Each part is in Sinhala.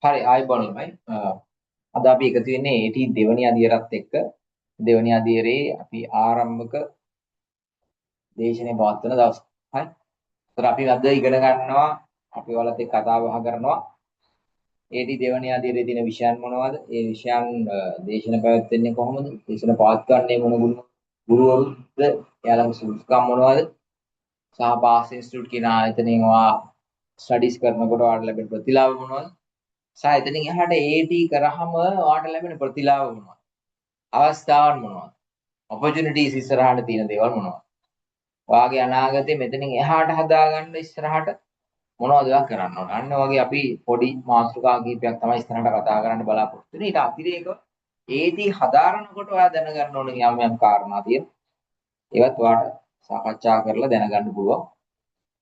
හරි ආයුබෝවන් ළමයි. අද අපි එකතු වෙන්නේ AT දෙවැනි අදියරත් එක්ක දෙවැනි අදියරේ අපි ආරම්භක දේශනේ පවත්වන දවස. හරි. ඒතර අපි අද ඉගෙන ගන්නවා අපි ඔයාලත් එක්ක කතා බහ කරනවා AT දෙවැනි අදියරේ තියෙන විෂයන් මොනවද? ඒ විෂයන් දේශන පැවැත්වෙන්නේ කොහොමද? දේශන පවත්වන්නේ මොන ගුරුවරුද? එයාලගේ සුදුසුකම් මොනවද? සහ පාස් ඉන්ස්ටිටියුට් කියන ආයතනයෙන් ඔයා ස්ටඩීස් කරනකොට ඔයාලට ලැබෙන ප්‍රතිලාභ මොනවද? සහ එතනින් එහාට AT කරාම ඔයාලට ලැබෙන ප්‍රතිලාභ මොනවද? අවස්ථාවන් මොනවද? ඔපචුනිටිස් ඉස්සරහට තියෙන දේවල් මොනවද? ඔයාගේ අනාගතේ මෙතනින් එහාට හදාගන්න ඉස්සරහට මොනවද ඔයා කරන්න ඕන? අන්න වගේ අපි පොඩි මාතෘකා කීපයක් තමයි ඉස්සරහට කතා කරන්න බලාපොරොත්තු වෙන්නේ. ඊට අතිරේකව ඒදී හදාරනකොට ඔයා දැනගන්න ඕන යම් කාරණා තියෙනවා. ඒවත් ඔයාට සාකච්ඡා කරලා දැනගන්න පුළුවන්.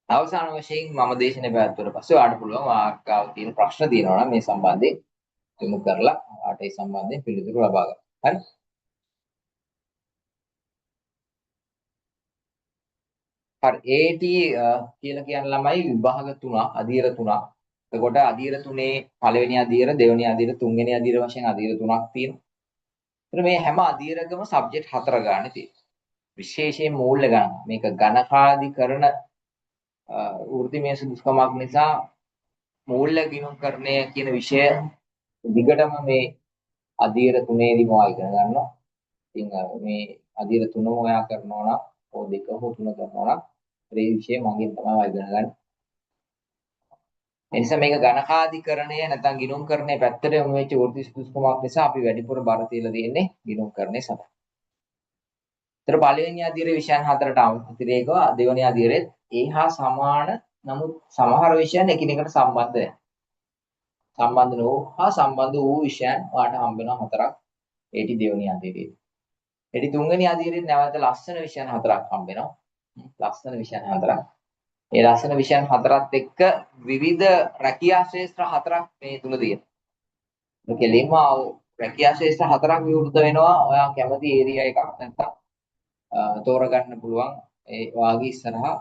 අවසාන වශයෙන් මම දේශනේ පැවැත්වුවට පස්සේ ඔයාලට පුළුවන් වාර්තාව තියෙන ප්‍රශ්න තියෙනවා නම් මේ සම්බන්ධයෙන් යොමු කරලා ඔයාලට ඒ සම්බන්ධයෙන් පිළිතුරු ලබා ගන්න. හරි? හරි AT කියලා කියන ළමයි විභාග තුනක් අදියර තුනක්. එතකොට අදියර තුනේ පළවෙනි අදියර දෙවෙනි අදියර තුන්වෙනි අදියර වශයෙන් අදියර තුනක් තියෙනවා. ඒතර මේ හැම අදියරකම සබ්ජෙක්ට් 4 ගන්න තියෙනවා. විශේෂයෙන් මූල්‍ය ගණන. මේක ඝනකාදීකරණ වෘත්තිමය සුදුසුකමක් නිසා මූල්‍ය ගිණුම්කරණය කියන විෂය දිගටම මේ අදියර තුනේදීම ඔයා ඉගෙන ගන්නවා. ඉතින් මේ අදියර තුනම ඔයා කරනවා නම් ඕ දෙක හෝ තුන කරනවා නම් ඒ විෂය මගෙන් තමයි ඔයා ඉගෙන ගන්න. එනිසා මේක ඝනකාදීකරණය නැත්නම් ගිණුම්කරණය පැත්තට යොමු වෙච්ච වෘත්ති සුදුසුකමක් නිසා අපි වැඩිපුර බර තියලා තියෙන්නේ ගිණුම්කරණය සඳහා. ඒතර පළවෙනි අදියරේ විෂයන් හතරට අතිරේකව දෙවෙනි අදියරෙත් ඒ හා සමාන නමුත් සමහර විෂයන් එකිනෙකට සම්බන්ධ නැහැ. සම්බන්ධ නොවු හා සම්බන්ධ වූ විෂයන් ඔයාලට හම්බ වෙනවා හතරක්. ඒටි දෙවෙනි අදියරේ. ඒටි තුන්වෙනි අදියරේ නැවත ලස්සන විෂයන් හතරක් හම්බ වෙනවා. ලස්සන විෂයන් හතරක්. ඒ ලස්සන විෂයන් හතරත් එක්ක විවිධ රැකියා ශාස්ත්‍ර හතරක් මේ තුල තියෙනවා. මේ කෙලින්ම රැකියා ශාස්ත්‍ර හතරක් විවෘත වෙනවා. ඔයා කැමති ඒරියා එකක් නැත්නම් තෝරගන්න පුළුවන්. ඒ වාගේ ඉස්සරහා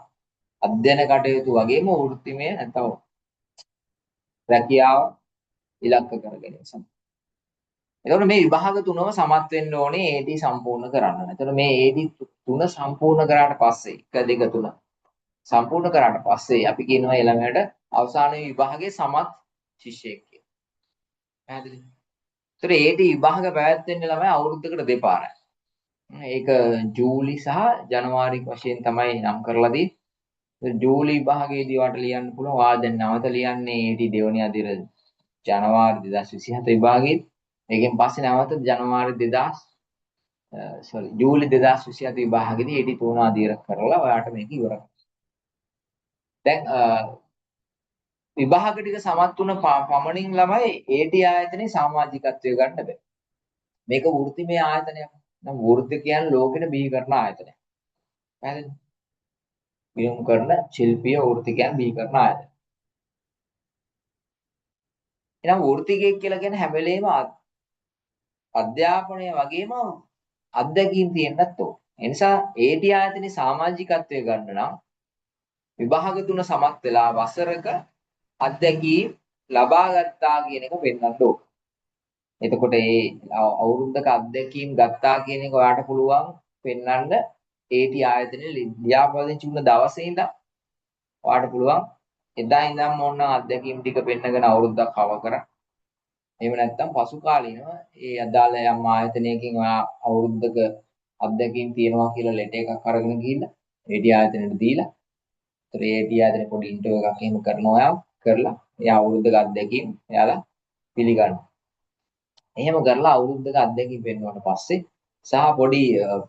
අධ්‍යයන කටයුතු වගේම වෘත්තිමය නැත්නම් රැකියාව ඉලක්ක කරගෙන සම. එතකොට මේ විභාග තුනම සමත් වෙන්න ඕනේ AT සම්පූර්ණ කරන්න. එතකොට මේ AT තුන සම්පූර්ණ කරාට පස්සේ 1 2 3 සම්පූර්ණ කරාට පස්සේ අපි කියනවා ළමයට අවසාන විභාගයේ සමත් ශිෂ්‍යයෙක් කියලා. පැහැදිලිද? ඒතර AT විභාග පැවැත්වෙන්නේ ළමයි අවුරුද්දකට දෙපාරයි. ඒක ජූලි සහ ජනවාරි වශයෙන් තමයි නම් කරලා තියෙන්නේ. ජූලි විභාගයේදී වට ලියන්න පුළුවන්. වා දැන් නැවත ලියන්නේ AT දෙවනි අදියර ජනවාරි 2027 විභාගයේ. ඒකෙන් පස්සේ නැවත ජනවාරි 2000 ජූලි 2027 විභාගෙදී AT තුන අදියර කරලා ඔයාට මේක ඉවර කරන්න. දැන් විභාග ටික සමත් වුණ පමණින් ළමයි AT ආයතනයේ සමාජිකත්වය ගන්න බෑ. මේක වෘත්තිමය ආයතනයක්. නම් වෘත්ති කියන්නේ ලෝකෙට බිහි කරන ආයතනයක්. පැහැදිලිද? බිහිම් කරන ශිල්පීය වෘත්තිකයන් බිහි කරන ආයතන. එහෙනම් වෘත්තිකයෙක් කියලා කියන්නේ හැම වෙලේම අධ්‍යාපනය වගේම අත්දැකීම් තියෙන්නත් ඕන. ඒ නිසා AT ආයතනයේ සමාජිකත්වය ගන්න නම් විභාග තුන සමත් වෙලා වසරක අත්දැකීම් ලබා ගත්තා කියන එක පෙන්වන්න ඕන. එතකොට ඒ අවුරුද්දක අත්දැකීම් ගත්තා කියන එක ඔයාට පුළුවන් පෙන්වන්න AT ආයතනයේ ලියාපදිංචි වුණ දවසේ ඉඳන් ඔයාට පුළුවන් එදා ඉඳන්ම ඕන අත්දැකීම් ටික පෙන්නගෙන අවුරුද්දක් කව කරා. එහෙම නැත්නම් පසු කාලීනව ඒ අදාළ යම් ආයතනයකින් ඔයා අවුරුද්දක අත්දැකීම් තියෙනවා කියලා ලෙටර් එකක් අරගෙන ගිහිල්ලා AT ආයතනයට දීලා ඒතර AT ආයතනේ පොඩි ඉන්ටර්විව් එකක් එහෙම කරනවා ඔයා කරලා ඒ අවුරුද්දක අත්දැකීම් එයාලා පිළිගන්නවා. එහෙම කරලා අවුරුද්දක අත්දැකීම් පෙන්වුවාට පස්සේ සහ පොඩි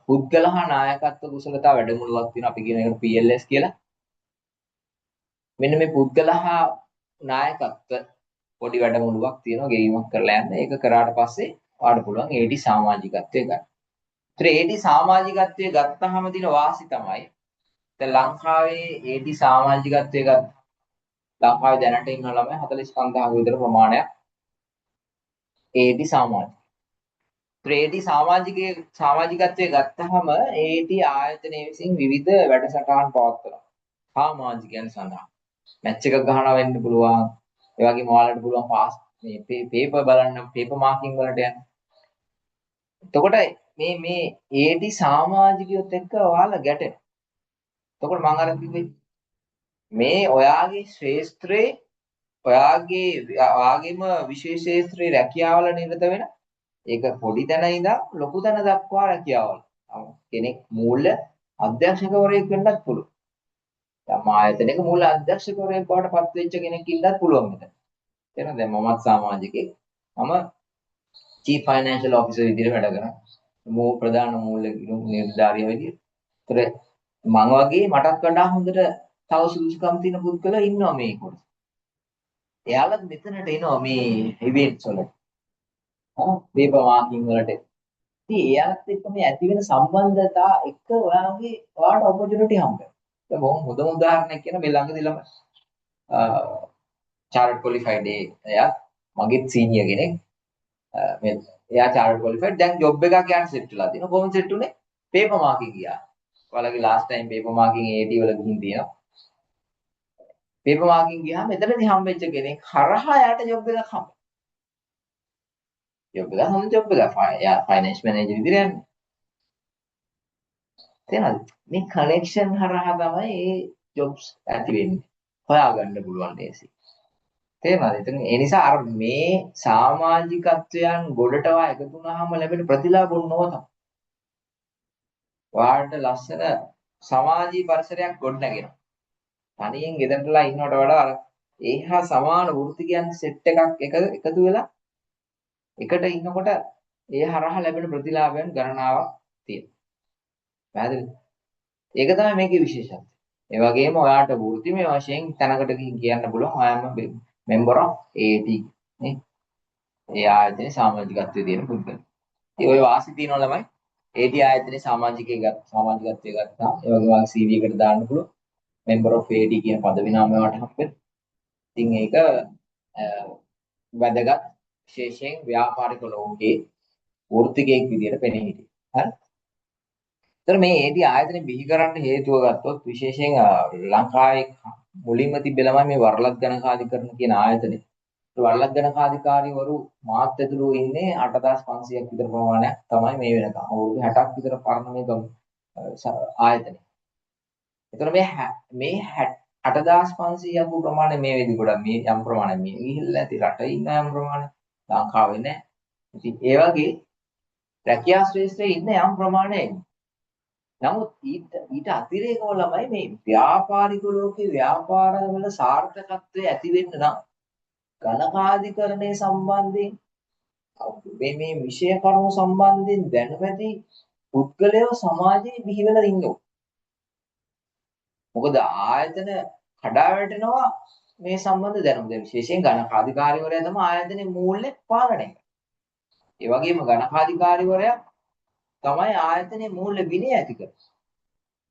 පුද්ගල හා නායකත්ව කුසලතා වැඩමුළුවක් තියෙනවා අපි කියන එකට PLS කියලා. මෙන්න මේ පුද්ගල හා නායකත්ව පොඩි වැඩමුළුවක් තියෙනවා ගෙවීමක් කරලා යන්න. ඒක කරාට පස්සේ ඔයාලට පුළුවන් AT සමාජිකත්වය ගන්න. ඒතර AT සමාජිකත්වය ගත්තාම දින වාසි තමයි. දැන් ලංකාවේ AT සමාජිකත්වය ගත්ත ලංකාවේ දැනට ඉන්න ළමයි 45000 විතර ප්‍රමාණයක් AT සමාජික. ඒත් සමාජිකත්වයේ ගත්තාම AT ආයතනයේ විසින් විවිධ වැඩසටහන් පවත්වනවා. සමාජිකයන් සඳහා මැච් එකක් ගහනවා වෙන්න පුළුවන්. ඒ වගේම ඔයාලට පුළුවන් මේ පේපර් බලන්න පේපර් මාකින් වලට යන්න. එතකොට මේ AD සමාජිකයොත් එක්ක ඔයාලා ගැටෙන. එතකොට මම අර කිව්වේ මේ ඔයාගේ ශ්‍රේෂ්ත්‍රේ ඔයාගේම විශේෂ ශාස්ත්‍රයේ රැකියාවල නිරත වෙන ඒක පොඩි තැන ඉඳන් ලොකු තැන දක්වා රැකියාවල. කෙනෙක් මූල්‍ය අධ්‍යක්ෂකවරයෙක් වෙන්නත් පුළුවන්. දැන් ආයතනයක මූල්‍ය අධ්‍යක්ෂකවරයෙක් බවට පත් වෙච්ච කෙනෙක් ඉන්නත් පුළුවන් මෙතන. තේරෙනවද? දැන් මමත් සමාජිකයෙක්. මම චීෆ් ෆයිනෑන්ෂල් ඔෆිසර් විදිහට වැඩ කරනවා. ප්‍රධාන මූල්‍ය නිලධාරියා විදිහට. ඒතර මම වගේ මටත් වඩා හොඳට තව සුදුසුකම් තියෙන පුද්ගලයෝ ඉන්නවා මේ කොටස. එයාලත් මෙතනට එනවා මේ ඉවෙන්ට්ස් වලට. පේපර් මාකින් වලට. ඉතින් එයාලත් එක්ක මේ ඇති වෙන සම්බන්ධතා එක්ක ඔයාලට ඔපචුනිටි හම්බෙනවා. දැන් බොහොම හොඳම උදාහරණයක් කියන මේ ළඟදී චාර්ට් ක්වොලිෆයිඩ් එයා මගේත් සීනියර් කෙනෙක්. මේ එයා චාර්ට් ක්වොලිෆයිඩ් දැන් ජොබ් එකක් යන්න සෙට් වෙලා තියෙනවා. කොහොමද සෙට් උනේ? පේපර් මාකින් ගියා. ඔයාලගේ ලාස්ට් ටයිම් පේපර් මාකින් AT වල ගිහින් තියෙනවා. පේපර් මාකින් ගියාම එතනදී හම්බෙච්ච කෙනෙක් හරහා යාට ජොබ් එකක් හම්බෙනවා. ජොබ් එක හොඳ ජොබ් එකක්. යා ෆයිනෑන්ස් මැනේජර් විදිහට යන්නේ. තේරෙනවද? මේ කනෙක්ෂන් හරහා තමයි මේ ජොබ්ස් ඇති වෙන්නේ. හොයාගන්න පුළුවන් ලේසි. තේරෙනවද? ඉතින් ඒ නිසා අර මේ සමාජිකත්වයන් ගොඩටවා එකතු වුණාම ලැබෙන ප්‍රතිලාභ ඕනෝ තමයි. ඔයාලට ලස්සන සමාජීය පරිසරයක් ගොඩනගෙනවා. තනියෙන් ගෙදරටලා ඉන්නවට වඩා අර ඒහා සමාන වෘත්තිකයන් සෙට් එකක් එකතු වෙලා එකට ඉන්නකොට ඒ හරහා ලැබෙන ප්‍රතිලාභයන් ගණනාවක් තියෙනවා. පැහැදිලිද? ඒක තමයි මේකේ විශේෂත්වය. ඒ වගේම ඔයාලට වෘත්තිමය වශයෙන් තැනකට ගිහින් කියන්න පුළුවන් I am a member of AT නේ. ඒ ආයතනයේ සමාජිකත්වයේ තියෙන පුද්ගලයා. ඉතින් ওই වාසි තියෙනවා ළමයි AT ආයතනයේ සමාජිකත්වයේ ගත්තා. ඒ වගේම CV එකට දාන්න පුළුවන්. member of AT කියන පද විනාමය වලට හම්බෙන්නේ. ඉතින් ඒක වැදගත් විශේෂයෙන් ව්‍යාපාරික ලෝකයේ වෘත්තිකයෙක් විදියට පෙනී හිටියේ. හරි? ඒතර මේ AT ආයතනෙ බිහි කරන්න හේතුව ගත්තොත් විශේෂයෙන් ලංකාවේ මුලින්ම තිබෙලමයි මේ වරලක් ගණකාධිකරණ කියන ආයතනය. වරලක් ගණකාධිකාරීවරු මාත් ඇතුළු ඉන්නේ 8500ක් විතර ප්‍රමාණයක් තමයි මේ වෙනකම්. අවුරුදු 60ක් විතර පරණ මේ ආයතනය. ඒතර මේ 8500ක් වූ ප්‍රමාණය මේ වෙදි ගොඩක් මේ යම් ප්‍රමාණයක් මේ ගිහිල්ලා ඇති රටේ ඉන්න යම් ප්‍රමාණයක් ලංකාවේ නැහැ. ඉතින් ඒ වගේ රැකියා ශ්‍රේෂ්ඨයේ ඉන්න යම් ප්‍රමාණයක්. නමුත් ඊට අතිරේකව ළමයි මේ ව්‍යාපාරික ලෝකේ ව්‍යාපාරවල සාර්ථකත්වයේ ඇති වෙන්න නම් ගණකාධිකරණය සම්බන්ධයෙන් මේ විෂය කරුණු සම්බන්ධයෙන් දැනුමැති පුද්ගලයෝ සමාජයේ බිහි වෙලා ඉන්නවා. මොකද ආයතන කඩා වැටෙනවා මේ සම්බන්ධ දැනුම. දැන් විශේෂයෙන් ගණකාධිකාරීවරයා තමයි ආයතනයේ මූල්‍ය පාලනය කරන්නේ. ඒ වගේම ගණකාධිකාරීවරයා තමයි ආයතනයේ මූල්‍ය විනය ඇති කරන්නේ.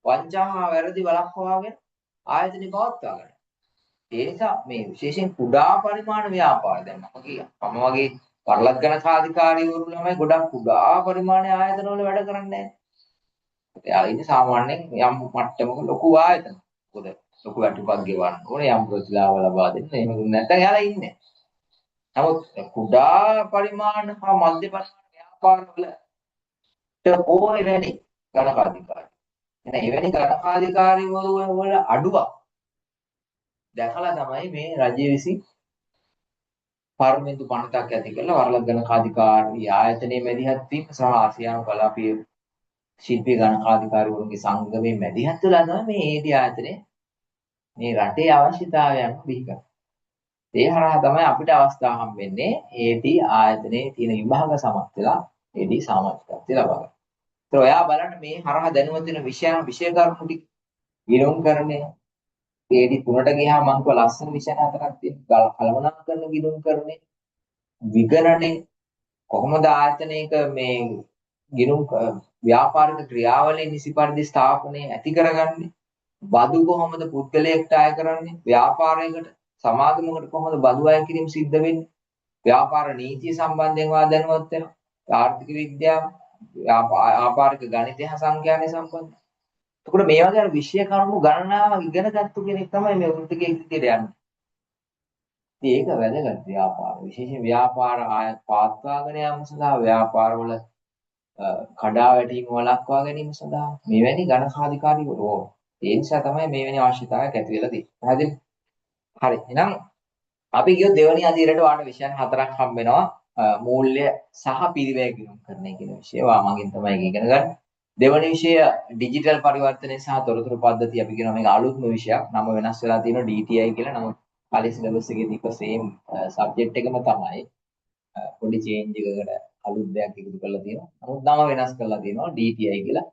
වංචා හා වැරදි වළක්වාගෙන ආයතනෙ පවත්වා ගන්න. ඒ නිසා මේ විශේෂයෙන් කුඩා පරිමාණ ව්‍යාපාර දැන් මම වගේ පරලත් ගණකාධිකාරීවරු ළමයි ගොඩක් කුඩා පරිමාණයේ ආයතනවල වැඩ කරන්නේ නැහැ. එයා ඉන්නේ සාමාන්‍යයෙන් යම් මට්ටමක ලොකු ආයතන. මොකද ලොකු වැටුපක් ගෙවන්න ඕනේ යම් ප්‍රතිලාභ ලබා දෙන්න. එහෙම දුන්නේ නැත්නම් එයාලා ඉන්නේ. නමුත් කුඩා පරිමාණ හා මධ්‍ය පරිමාණ ව්‍යාපාරවල ඕනේ වැඩි ගණකාධිකාරී. එහෙනම් එවැනි ගණකාධිකාරීවරු වල අඩුවක් දැකලා තමයි මේ රජය විසින් පාර්ලිමේන්තු පනතක් ඇති කරලා වරලක් ගණකාධිකාරී ආයතනයේ මැදිහත් වීම සහ ආසියානු කලාපීය ශිල්පී ගණකාධිකාරීවරුන්ගේ සංගමයේ මැදිහත් වෙලා තමයි මේ AD ආයතනය මේ රටේ අවශ්‍යතාවයන් බිහි කරන්නේ. ඒ හරහා තමයි අපිට අවස්ථාව හම්බෙන්නේ AD ආයතනයේ තියෙන විභාග සමත් වෙලා AD සමාජිකත්වය ලබා ගන්න. ඒත් ඔයා බලන්න මේ හරහා දැනුම තියෙන විෂය කරුණු ටික විලෝම කරන්නේ AD 3ට ගියාම මම කිව්වා ලස්සන විෂය හතරක් තියෙනවා. කළමනාකරන ගිණුම් කරන්නේ විගණනේ කොහොමද ආයතනයක මේ ගිණුම් ව්‍යාපාරික ක්‍රියාවලිය නිසි පරිදි ස්ථාපනය ඇති කරගන්නේ බදු කොහොමද පුද්ගලයෙක්ට අය කරන්නේ ව්‍යාපාරයකට සමාගමකට කොහොමද බදු අය කිරීම සිද්ධ වෙන්නේ ව්‍යාපාර නීතිය සම්බන්ධයෙන් වා දැනුවත් වෙනවා ආර්ථික විද්‍යාව ව්‍යාපාරික ගණිතය හා සංඛ්‍යානය සම්බන්ධ. එතකොට මේ වගේ විෂය කරුණු ගණනාවක් ඉගෙන ගත්තු කෙනෙක් තමයි මේ වෘත්තිකයෙක් විදියට යන්නේ. ඉතින් ඒක වැදගත් ව්‍යාපාර. විශේෂයෙන් ව්‍යාපාර ආයත් පවත්වාගෙන යාම සඳහා ව්‍යාපාරවල කඩා වැටීම වළක්වා ගැනීම සඳහා මෙවැනි ඝනකාධිකාරීවරු ඕන. ඒ නිසා තමයි මෙවැනි අවශ්‍යතාවයක් ඇති වෙලා තියෙන්නේ. පැහැදිලි? හරි. එහෙනම් අපි ගියොත් දෙවැනි අදියරට වාට විෂයන් හතරක් හම්බ වෙනවා. මූල්‍ය සහ පිරිවැය ගණන්කරණය කියන විෂය. වාමගෙන් තමයි ඒක ඉගෙන ගන්න. දෙවැනි විෂය ඩිජිටල් පරිවර්තනය සහ තොරතුරු පද්ධතිය. අපි කියනවා මේක අලුත්ම විෂයක්. නම වෙනස් වෙලා තියෙනවා DTI කියලා. නමුත් කලින් සිලබස් එකේ තිබ්බ සේම් සබ්ජෙක්ට් එකම තමයි. පොඩි චේන්ජ් එකකට අලුත් දෙයක් එකතු කරලා තියෙනවා. නමුත් නම වෙනස් කරලා තියෙනවා DTI කියලා.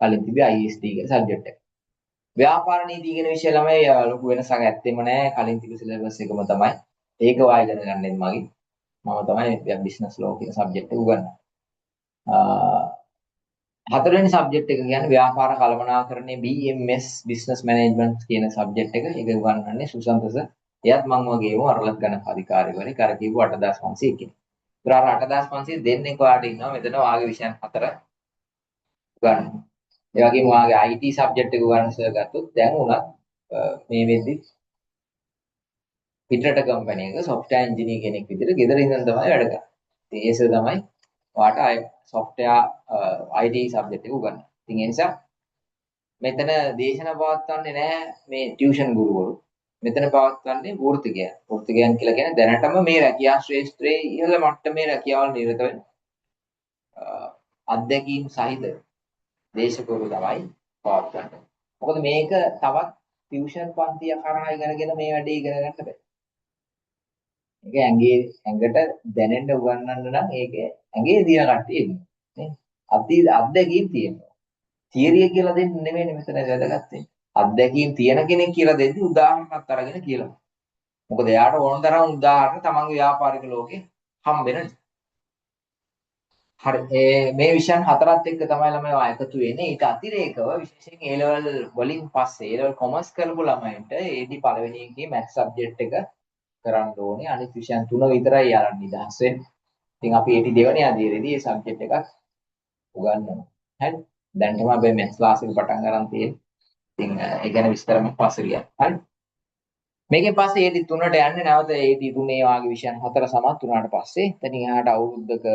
කලින් තිබ්බේ IST කියලා සබ්ජෙක්ට් එක. ව්‍යාපාර නීති කියන විෂය ළමයි ලොකු වෙනසක් ඇත්තෙම නැහැ. කලින් තිබ්බ සිලබස් එකම තමයි. ඒක වායි ඉගෙන ගන්නෙත් මගේ. මම තමයි බිස්නස් ලෝ කියන සබ්ජෙක්ට් එක උගන්වන්නේ. හතරවෙනි සබ්ජෙක්ට් එක කියන්නේ ව්‍යාපාර කළමනාකරණයේ BMS බිස්නස් මැනේජ්මන්ට් කියන සබ්ජෙක්ට් එක. ඒක උගන්වන්නේ සුසන්තස. එයත් මම වගේම අරලත් ගණන් අධිකාරිවරයෙක්. අර කිව්ව 8500 කෙනෙක්. ඒතර අර 8500 දෙන්නෙක් වාට ඉන්නවා. මෙතන වාගේ විෂයන් හතර උගන්වනවා. ඒ වගේම වාගේ IT සබ්ජෙක්ට් එක උගන්වන සර් ගත්තොත් දැන් උනත් මේ වෙද්දි පිටරට කම්පැනි එක software engineer කෙනෙක් විදිහට ගෙදර ඉඳන් තමයි වැඩ කරන්නේ. ඉතින් ඒ සර් තමයි වාට software IT සබ්ජෙක්ට් එක උගන්වන්නේ. ඉතින් ඒ නිසා මෙතන දේශනා පවත්වන්නේ නැහැ මේ ටියුෂන් ගුරුවරු. මෙතන පවත්වන්නේ වෘත්තිකයන්. වෘත්තිකයන් කියලා කියන්නේ දැනටම මේ රැකියා ශ්‍රේෂ්ත්‍රයේ ඉහළ මට්ටමේ රැකියාවල් නිරත වෙන අධ්‍යක්ීම් සහිත දේශකවරු තමයි පවත්වන්නේ. මොකද මේක තවත් ටියුෂන් පන්තිය කරා ඉගෙනගෙන මේ වැඩේ ඉගෙන ගන්න බෑ. ඒක ඇඟට දැනෙන්න උගන්වන්න නම් ඒක ඇඟේ දින කට්ටිය ඉන්නේ. නේ? අත්දැකීම් තියෙනවා. තියරිය කියලා දෙන්නේ නෙමෙයිනේ මෙතන වැදගත් වෙන්නේ. අත්දැකීම් තියෙන කෙනෙක් කියලා දෙද්දි උදාහරණයක් අරගෙන කියලා. මොකද එයාට ඕන තරම් උදාහරණ තමන්ගේ ව්‍යාපාරික ලෝකේ හම්බ වෙන නිසා. හරි මේ විෂයන් හතරත් එක්ක තමයි ළමයි එකතු වෙන්නේ. ඊට අතිරේකව විශේෂයෙන් A level වලින් පස්සේ A level කොමර්ස් කරපු ළමයින්ට AD පළවෙනි එකේ මැත්ස් සබ්ජෙක්ට් එක කරන්න ඕනේ. අනිත් විෂයන් තුන විතරයි යාළුවෝ නිදහස් වෙන්නේ. ඉතින් අපි AD දෙවෙනි අදියරේදී මේ සබ්ජෙක්ට් එකක් උගන්වනවා. හරි. දැන් තමයි අපි මැත්ස් ක්ලාස් එක පටන් ගන්න තියෙන්නේ. ඉතින් ඒ ගැන විස්තර මම පස්සේ කියන්නම්. හරි. මේකෙන් පස්සේ AD 3ට යන්නේ නැවත AD 3 වාගේ විෂයන් හතර සමත් වුණාට පස්සේ එතනින් එහාට අවුරුද්දක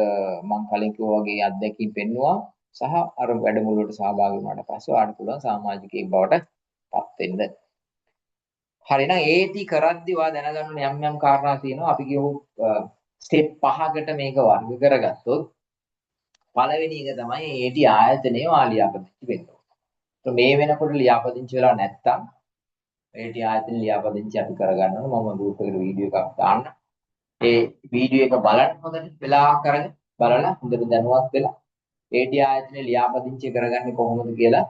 මම කලින් කිව්වා වගේ අත්දැකීම් පෙන්නුවා සහ අර වැඩමුළුවට සහභාගී වුණාට පස්සේ ඔයාලට පුළුවන් සමාජිකයෙක් බවට පත් වෙන්න. හරි එහෙනම් AT කරද්දී ඔයා දැනගන්න ඕනේ යම් යම් කාරණා තියෙනවා. අපි කියමු ස්ටෙප් 5කට මේක වර්ග කරගත්තොත් පළවෙනි එක තමයි AT ආයතනයේ ඔයා ලියාපදිංචි වෙන්න ඕනේ. මේ වෙනකොට ලියාපදිංචි වෙලා නැත්තම් AT ආයතන ලියාපදිංචි අපි කරගන්න ඕන. මම ගෲප් එකට වීඩියෝ එකක් දාන්න. ඒ වීඩියෝ එක බලන්න හොඳට වෙලාවක් අරගෙන බලලා හොඳට දැනුවත් වෙලා AT ආයතනේ ලියාපදිංචි කරගන්නේ කොහොමද කියලා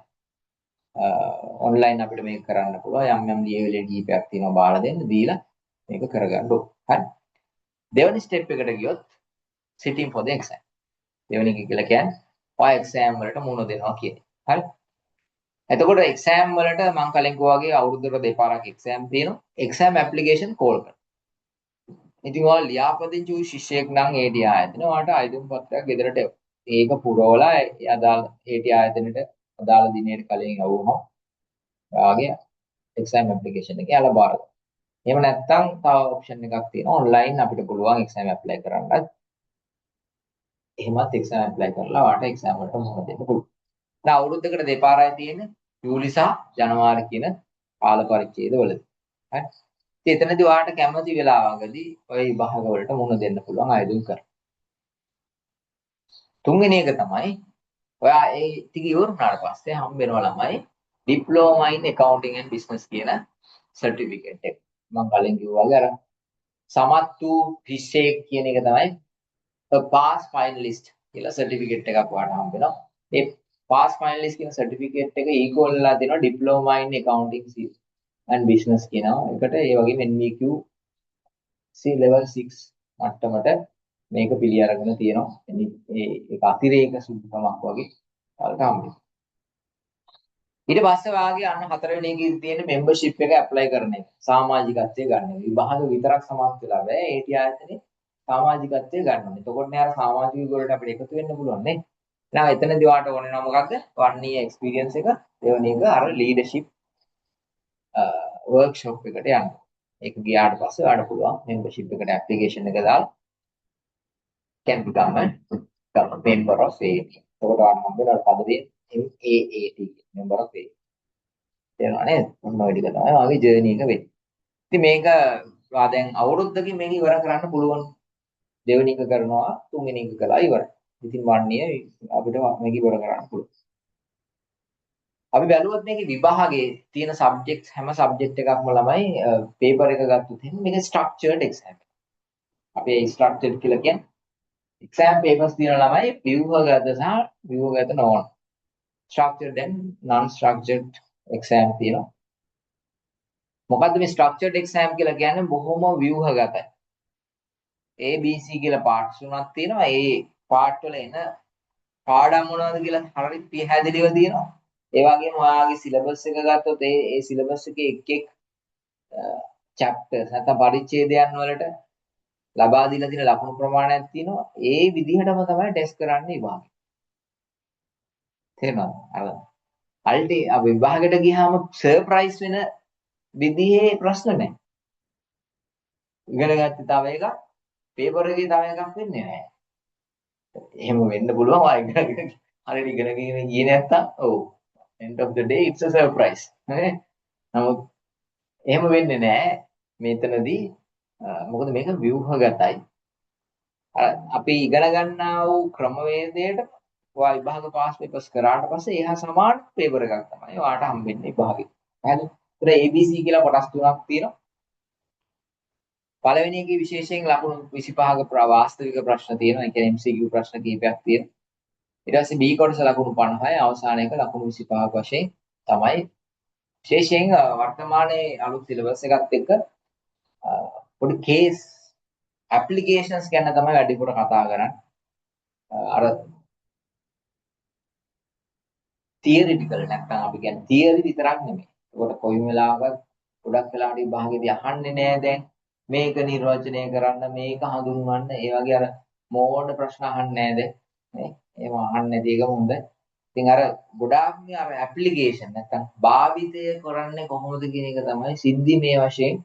ඔන්ලයින් අපිට මේක කරන්න පුළුවන්. යම් යම් ලියවිලි කීපයක් තියෙනවා බාලා දෙන්න දීලා මේක කරගන්න ඕන. හරි. දෙවෙනි ස්ටෙප් එකට ගියොත් sitting for the exam. දෙවෙනි එක කියලා කියන්නේ ඔය එක්සෑම් වලට මුහුණ දෙනවා කියන්නේ. හරි. එතකොට එක්සෑම් වලට මම කලින් කිව්වා වගේ අවුරුද්දකට දෙපාරක් එක්සෑම් තියෙනවා. එක්සෑම් ඇප්ලිකේෂන් කෝල් කරනවා. ඉතින් ඔයාලා ලියාපදිංචි වූ ශිෂ්‍යයෙක් නම් AT ආයතන ඔයාලට අයදුම් පත්‍රයක් ගෙදරට එවනවා. ඒක පුරවලා අදාළ AT ආයතනෙට අදාළ දිනේට කලින් යවුවම ඔයාගේ එක්සෑම් ඇප්ලිකේෂන් එක යාලා බාර ගන්නවා. එහෙම නැත්නම් තව ඔප්ෂන් එකක් තියෙනවා ඔන්ලයින් අපිට පුළුවන් එක්සෑම් ඇප්ලයි කරන්නත්. එහෙමත් එක්සෑම් ඇප්ලයි කරලා ඔයාලට එක්සෑම් වලට මුහුණ දෙන්න පුළුවන්. දැන් අවුරුද්දකට දෙපාරයි තියෙන්නේ ජූලි සහ ජනවාරි කියන කාල පරිච්ඡේද වලදී. හරි. ඉතින් එතනදී ඔයාලට කැමති වෙලාවකදී ওই විභාග වලට මුහුණ දෙන්න පුළුවන් අයදුම් කර. තුන්වෙනි එක තමයි ඔයා ඒ ටික ඉවර වුණාට පස්සේ හම්බ වෙනවා ළමයි diploma in accounting and business කියන සර්ටිෆිකේට් එක. මම කලින් කිව්වා වගේ අර සමත් වූ ශිෂ්‍යයෙක් කියන එක තමයි පාස් ෆයිනලිස්ට් කියලා සර්ටිෆිකේට් එකක් ඔයාලට හම්බ වෙනවා. ඒ පාස් ෆයිනලිස්ට් කියන සර්ටිෆිකේට් එක ඊකෝල් වෙලා දෙනවා diploma in accounting and business කියනවා. ඒකට ඒ වගේම NVQ C level 6 මට්ටමට මේක පිළි අරගෙන තියෙනවා. ඒක අතිරේක සුදුකමක් වගේ ඔයාලට හම්බ වෙනවා. ඊට පස්සේ ඔයාගේ අන්න හතරවෙනි එකේ තියෙන membership එක apply කරන එක. සමාජිකත්වයේ ගන්න එක. විභාග විතරක් සමත් වෙලා බෑ. AT ආයතනේ සමාජිකත්වයේ ගන්න ඕනේ. එතකොට නේ අර සමාජික වලට අපිට එකතු වෙන්න පුළුවන් නේ. එහෙනම් එතනදී ඔයාලට ඕනේ නම් මොකද්ද? 1 year experience එක. දෙවෙනි එක අර leadership workshop එකට යන්න. ඒක ගියාට පස්සේ ඔයාලට පුළුවන් membership එකට application එක දාලා can become a member of AAT. එතකොට ඔයාලට හම්බෙනවා පදේ MAAT member of AAT. තේරුණා නේද? මොන ඔය ටික තමයි ආගේ ජර්නි එක වෙන්නේ. ඉතින් මේක දැන් අවුරුද්දකින් මේක ඉවර කරන්න පුළුවන්. දෙවෙනි එක කරනවා, තුන්වෙනි එක කළා ඉවරයි. ඉතින් වන්නේ අපිට මේක ඉවර කරන්න පුළුවන්. අපි බැලුවොත් මේකේ විභාගයේ තියෙන සබ්ජෙක්ට්ස් හැම සබ්ජෙක්ට් එකක්ම ළමයි පේපර් එක ගත්තොත් එහෙනම් මේක ස්ට්‍රක්චර්ඩ් එක්සෑම්. අපි ස්ට්‍රක්චර්ඩ් කියලා කියන්නේ එක්සෑම් පේපර්ස් තියෙන ළමයි ව්‍යුහගත සහ ව්‍යුහගත නොවන. Structured and non structured exam තියෙනවා. මොකද්ද මේ ස්ට්‍රක්චර්ඩ් එක්සෑම් කියලා කියන්නේ? බොහොම ව්‍යුහගතයි. ABC කියලා පාර්ට්ස් තුනක් තියෙනවා. ඒ පාර්ට් වල එන පාඩම් මොනවද කියලා හරියට පැහැදිලිව තියෙනවා. ඒ වගේම ඔයාගේ සිලබස් එක ගත්තොත් ඒ සිලබස් එකේ එක් chapters නැත්නම් පරිච්ඡේදයන් වලට ලබා දීලා තියෙන ලකුණු ප්‍රමාණයක් තියෙනවා. ඒ විදිහටම තමයි ටෙස්ට් කරන්නේ විභාගෙ. තේරෙනවද? අර විභාගෙට ගියාම සර්ප්‍රයිස් වෙන විදිහේ ප්‍රශ්න නැහැ. ඉගෙන ගත්තේ තව එකක්, පේපර් එකේ තව එකක් වෙන්නේ නැහැ. එහෙම වෙන්න පුළුවන්. හරියට ඉගෙනගෙන ගියේ නැත්තම් ඔව් end of the day it's a surprise. නේ? නමුත් එහෙම වෙන්නේ නැහැ මෙතනදී. මොකද මේක ව්‍යුහගතයි. අපි ඉගෙන ගන්නා වූ ක්‍රමවේදයට ඔයා විභාග පාස් පේපර්ස් කරාට පස්සේ එහා සමාන පේපර් එකක් තමයි ඔයාට හම්බෙන්නේ විභාගෙ. හරිද? ඒතර ABC කියලා කොටස් තුනක් තියෙනවා. පළවෙනි එකේ විශේෂයෙන් ලකුණු 25ක වාස්තවික ප්‍රශ්න තියෙනවා. ඒ කියන්නේ MCQ ප්‍රශ්න කීපයක් තියෙනවා. ඊට පස්සේ B කොටස ලකුණු 50යි, අවසාන එක ලකුණු 25ක වශයෙන් තමයි. විශේෂයෙන් වර්තමානයේ අලුත් සිලබස් එකත් එක්ක පොඩි කේස් ඇප්ලිකේෂන්ස් ගැන තමයි වැඩිපුර කතා කරන්නේ. අර තියරිටිකල් නැත්නම් අපි කියන්නේ තියරි විතරක් නෙමෙයි. ඒකට කොයි වෙලාවකත් ගොඩක් වෙලාවට විභාගෙදී අහන්නේ නෑ දැන් මේක නිර්වචනය කරන්න මේක හඳුන්වන්න ඒ වගේ අර මෝඩ ප්‍රශ්න අහන්නේ නෑ දැන් නේ. ඒව අහන්නේ නැති එකම හොඳයි. ඉතින් අර ගොඩාක් මේ අර ඇප්ලිකේෂන් නැත්නම් භාවිතය කරන්නේ කොහොමද කියන එක තමයි සිද්ධි මේ වශයෙන්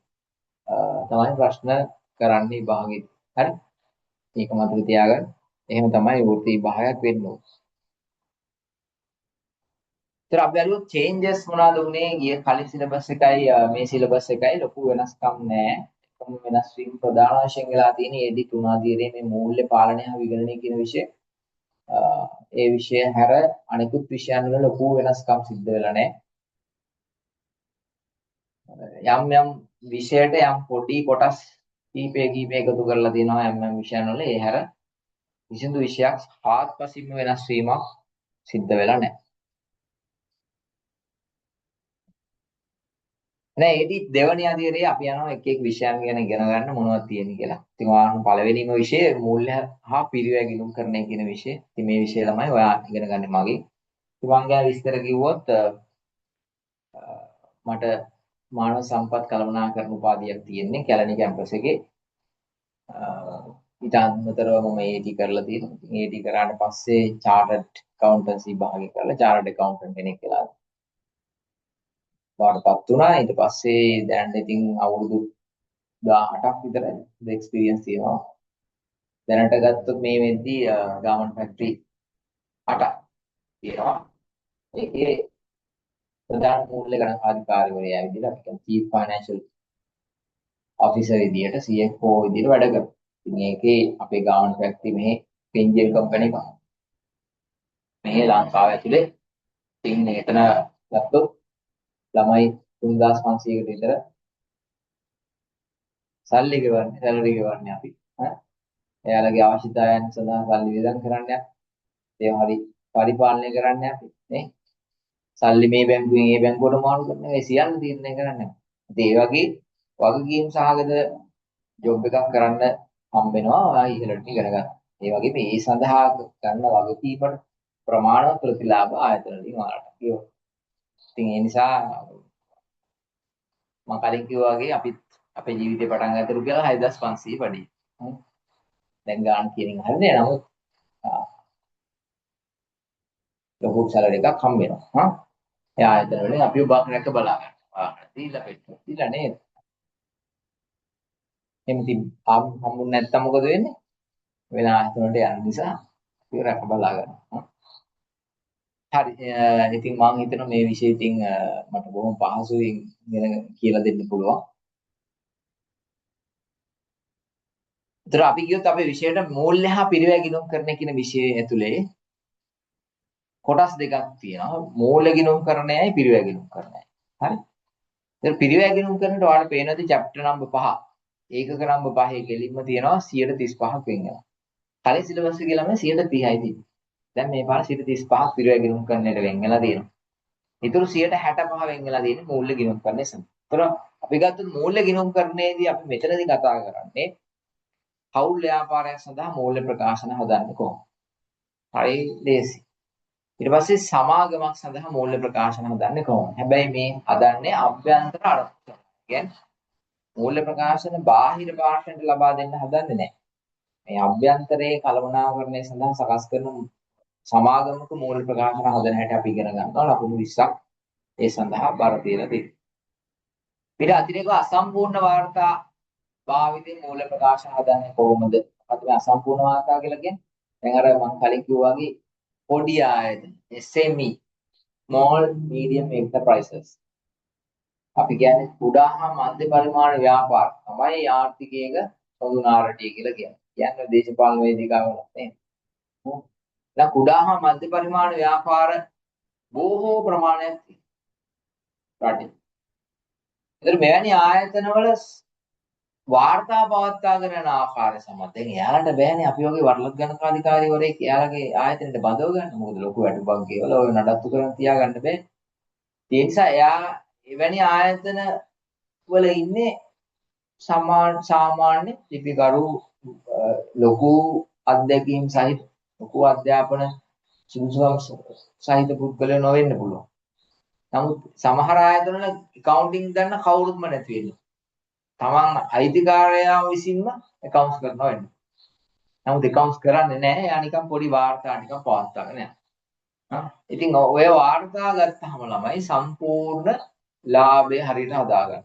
තමයි ප්‍රශ්න කරන්නේ විභාගෙදී. හරි? ඒක මතක තියාගන්න. එහෙම තමයි වෘත්ති විභාගයක් වෙන්න ඕනේ. ඒතර අපි බැලුවොත් චේන්ජස් මොනවද උනේ ගිය කලින් සිලබස් එකයි මේ සිලබස් එකයි ලොකු වෙනස්කම් නැහැ. එකම වෙනස් වීම ප්‍රධාන වශයෙන් වෙලා තියෙන්නේ AD 3 ආදීනේ මේ මූල්‍ය පාලනය හා විගණනය කියන විෂය. ඒ විෂය හැර අනිකුත් විෂයන් වල ලොකු වෙනස්කම් සිද්ධ වෙලා නැහැ. යම් යම් විෂයට යම් පොඩි කොටස් කීප එකතු කරලා දෙනවා යම් විෂයන් වල. ඒ හැර කිසිදු විෂයක් හාත්පසින්ම වෙනස් වීමක් සිද්ධ වෙලා නැහැ. නෑ ඒදි දෙවැනි අධීරයේ අපි යනවා එක එක විෂයන් ගැන ඉගෙන ගන්න මොනවද තියෙන්නේ කියලා. ඉතින් ඔයාලට පළවෙනිම විෂය මූල්‍ය හා පිරිවැය ගිණුම් කරණය කියන විෂය. ඉතින් මේ විෂය ළමයි ඔයා ඉගෙන ගන්න මගේ. ඉතින් මම ගැන විස්තර කිව්වොත් මට මානව සම්පත් කළමනාකරණ උපාධියක් තියෙන්නේ කැලණි කැම්පස් එකේ. ඊට අමතරව මම AT කරලා තියෙනවා. ඉතින් AT කරාට පස්සේ chartered accountancy විභාගය කරලා chartered accountant කෙනෙක් කියලා බාටපත් වුණා. ඊට පස්සේ දැන් ඉතින් අවුරුදු 18ක් විතර එක්ස්පීරියන්ස් තියෙනවා. දැනට ගත්තොත් මේ වෙද්දී ගාමන් ෆැක්ටරි 8ක් තියෙනවා. ඒකේ ප්‍රධාන මූල්‍ය ගණකාධිකාරිවරයා විදිහට අපි කියන චීෆ් ෆයිනෑන්ෂල් ඔෆිසර් විදිහට CFO විදිහට වැඩ කරනවා. ඉතින් ඒකේ අපේ ගාමන් ෆැක්ටරි මෙහි පෙන්ජල් කම්පැනි එකක්. මේ ලංකාව ඇතුලේ ඉතින් එතන ගත්තොත් ළමයි 3500කට විතර සල්ලි ගෙවන්නේ අපි. එයාලගේ අවශ්‍යතාවයන් සඳහා සල්ලි වියදම් කරන්නේ ඒව හරි පරිපාලනය කරන්නේ අපි නේ. සල්ලි මේ බැංකුවෙන් ඒ බැංකුවට මාරු කරන ඒ සියල්ල තීරණය කරන්නේ. ඉතින් ඒ වගේ වගකීම් සහගත ජොබ් එකක් කරන්න හම්බ වෙනවා ඔයා ඉහළට ඉගෙන ගන්න. ඒ වගේම මේ සඳහා ගන්න වගකීමට ප්‍රමාණවත් ප්‍රතිලාභ ආයතන වලින් ඔයාලට කියනවා. ඉතින් ඒ නිසා මම කලින් කිව්වා වගේ අපිත් අපේ ජීවිතේ පටන් ගත්ත රුපියල් 6500 පඩි. දැන් ගන්න කියන එක හරිනේ. නමුත් ලොකු සැලරි එකක් හම්බ වෙනවා. ඒ ආයතන වලින් අපිව රැක බලා ගන්න. දීලා පෙට්ටු දීලා නේද? එහෙම හම්බුනේ නැත්තම් මොකද වෙන්නේ? වෙන ආයතන වලට යන නිසා ඒක රැක බලා ගන්නවා. හරි. ඉතින් මම හිතනවා මේ විෂය ඉතින් මට බොහොම පහසුවෙන් ඉගෙන කියලා දෙන්න පුළුවන්. ඒතර අපි කියොත් අපේ විෂයට මූල්‍ය හා පිරිවැය ගිණුම් කරන කියන විෂය ඇතුලේ කොටස් දෙකක් තියෙනවා. මූල්‍ය ගිණුම් කරණයයි පිරිවැය ගිණුම් කරණයයි. හරි. ඒතර පිරිවැය ගිණුම් කරනට ඔයාලට පේනවාද චැප්ටර් නම්බර් 5. ඒකක නම්බර් 5 කෙලින්ම තියෙනවා 135ක් වෙන් වෙනවා. කලින් සිලබස් එකේ ළමයි 130යි තියෙන්නේ. දැන් මේ පාර 135ක් පිරිවැය ගිණුම් කරන්නට වෙන් වෙලා තියෙනවා. ඊටු 165 වෙන් වෙලා තියෙන්නේ මූල්‍ය ගිණුම් කරන්නේ සඳහා. ඒතර අපි ගත්තොත් මූල්‍ය ගිණුම් කරන්නේදී අපි මෙතනදී කතා කරන්නේ හවුල් ව්‍යාපාරයක් සඳහා මූල්‍ය ප්‍රකාශන හදන්නේ කොහොමද? හරි ලේසි. ඊට පස්සේ සමාගමක් සඳහා මූල්‍ය ප්‍රකාශන හදන්නේ කොහොමද? හැබැයි මේ හදන්නේ අභ්‍යන්තර අර්ථ. කියන්නේ මූල්‍ය ප්‍රකාශන බාහිර පාර්ශ්වයට ලබා දෙන්න හදන්නේ නැහැ. මේ අභ්‍යන්තරයේ කළමනාකරණය සඳහා සකස් කරන සමාගමක මූල්‍ය ප්‍රකාශන හදන හැටි අපි ඉගෙන ගන්නවා. ලකුණු 20ක් ඒ සඳහා බර තියලා තියෙනවා. ඊට අතිරේකව අසම්පූර්ණ වාර්තා භාවිතයෙන් මූල්‍ය ප්‍රකාශන හදන්නේ කොහොමද? අපි අසම්පූර්ණ වාර්තා කියලා කියන්නේ දැන් අර මම කලින් කිව්වා වගේ පොඩි ආයතන SME small medium enterprises අපි කියන්නේ කුඩා හා මධ්‍ය පරිමාණ ව්‍යාපාර තමයි ආර්ථිකයක සොඳුනාරටිය කියලා කියන්නේ. කියන්නේ දේශපාලන වේදිකාවල නේ. දැන් කුඩා හා මධ්‍ය පරිමාණ ව්‍යාපාර බොහෝ ප්‍රමාණයක් තියෙනවා රටේ. ඒතර මෙවැනි ආයතනවල වාර්තා පවත්වාගෙන යන ආකාරය සම්බන්ධයෙන් දැන් එයාලට බෑනේ අපි වගේ වරලක් ගණකාධිකාරීවරයෙක් එයාලගේ ආයතනෙට බඳව ගන්න. මොකද ලොකු වැටුපක් ගෙවලා ඔය නඩත්තු කරන් තියාගන්න බෑ. ඒ නිසා එයා එවැනි ආයතන වල ඉන්නේ සාමාන්‍ය ලිපිකරු ලොකු අධ්‍යක්ීම් සහිත ලොකු අධ්‍යාපන සුදුසුකම් සහිත පුද්ගලයෝ නොවෙන්න පුළුවන්. නමුත් සමහර ආයතන වල accounting දන්න කවුරුත්ම නැති වෙන්නේ. තමන් අයිතිකාරයා විසින්ම accounts කරනවා වෙන්නේ. නමුත් accounts කරන්නේ නැහැ. එයා නිකන් පොඩි වාර්තා ටිකක් පවත්වාගෙන යනවා. ඉතින් ඔය වාර්තා ගත්තාම ළමයි සම්පූර්ණ ලාභය හරියට හදාගන්න.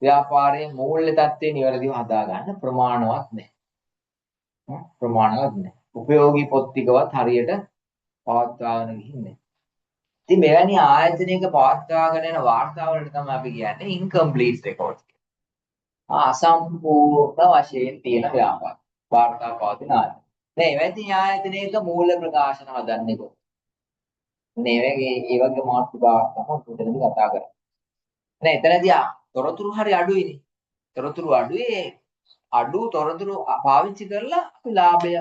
ව්‍යාපාරයේ මූල්‍ය தත්ත්වය නිවැරදිව හදාගන්න ප්‍රමාණවත් නැහැ. ප්‍රමාණවත් නැහැ. උපයෝගී පොත් ටිකවත් හරියට පවත්වාගෙන ගිහින් නැහැ. ඉතින් මෙවැනි ආයතනයක පවත්වාගෙන යන වාර්තාවලට තමයි අපි කියන්නේ incomplete records. අසම්පූර්ණ වශයෙන් තියෙන ව්‍යාපාර. වාර්තා පවතින ආයතන. දැන් එවැනි ආයතනයක මූල්‍ය ප්‍රකාශන හදන්නේ කොහොමද? ඒ වගේ මාතෘකාවක් තමයි මෙතනදී කතා කරන්නේ. දැන් එතනදී තොරතුරු හරි අඩුයිනේ. තොරතුරු අඩුයි අඩු තොරතුරු පාවිච්චි කරලා අපි ලාභය